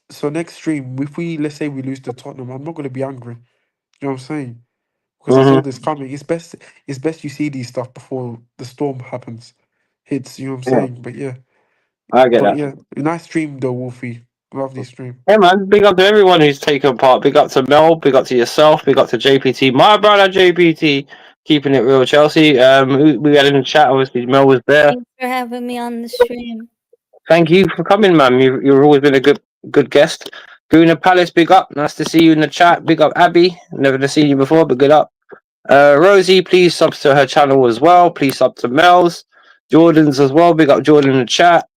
So next stream, if we let's say we lose to Tottenham, I'm not gonna be angry. You know what I'm saying? Because I saw Mhm. this coming. It's best you see these stuff before the storm happens. Hits, you know what I'm Yeah, saying? But yeah. I get But that. yeah, nice stream though, Wolfie. Lovely stream. Yeah, man. Big up to everyone who's taken part. Big up to Mel. Big up to yourself. Big up to JPT. My brother JPT, keeping it real. Chelsea. We had in the chat. Obviously, Mel was there. Thanks for having me on the stream. Thank you for coming, man. You've always been a good guest. Guna Palace, big up. Nice to see you in the chat. Big up, Abby. Never to see you before, but good up. Rosie, please sub to her channel as well. Please sub to Mel's. Jordan's as well. Big up Jordan in the chat.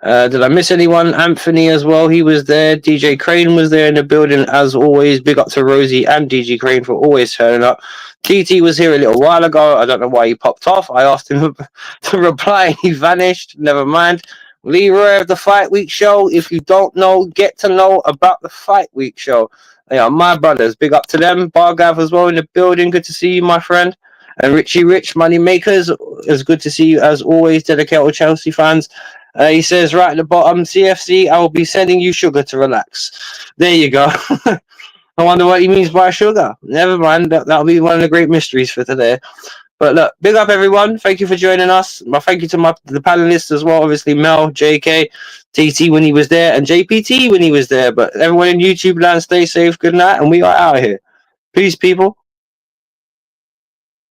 Did I miss anyone? Anthony as well. He was there. DJ Crane was there in the building as always. Big up to Rosie and DJ Crane for always turning up. TT was here a little while ago. I don't know why he popped off. I asked him to reply. He vanished. Never mind. Leroy of the Fight Week show. If you don't know, get to know about the Fight Week show. They are my brothers. Big up to them. Bargav as well in the building. Good to see you, my friend. And Richie Rich, Money Makers. It's good to see you as always, dedicated Chelsea fans. He says right at the bottom, CFC, I will be sending you sugar to relax. There you go. I wonder what he means by sugar. Never mind. That'll be one of the great mysteries for today. But look, big up everyone. Thank you for joining us. My thank you to the panelists as well. Obviously, Mel, JK, TT when he was there, and JPT when he was there. But everyone in YouTube land, stay safe. Good night, and we are out of here. Peace, people.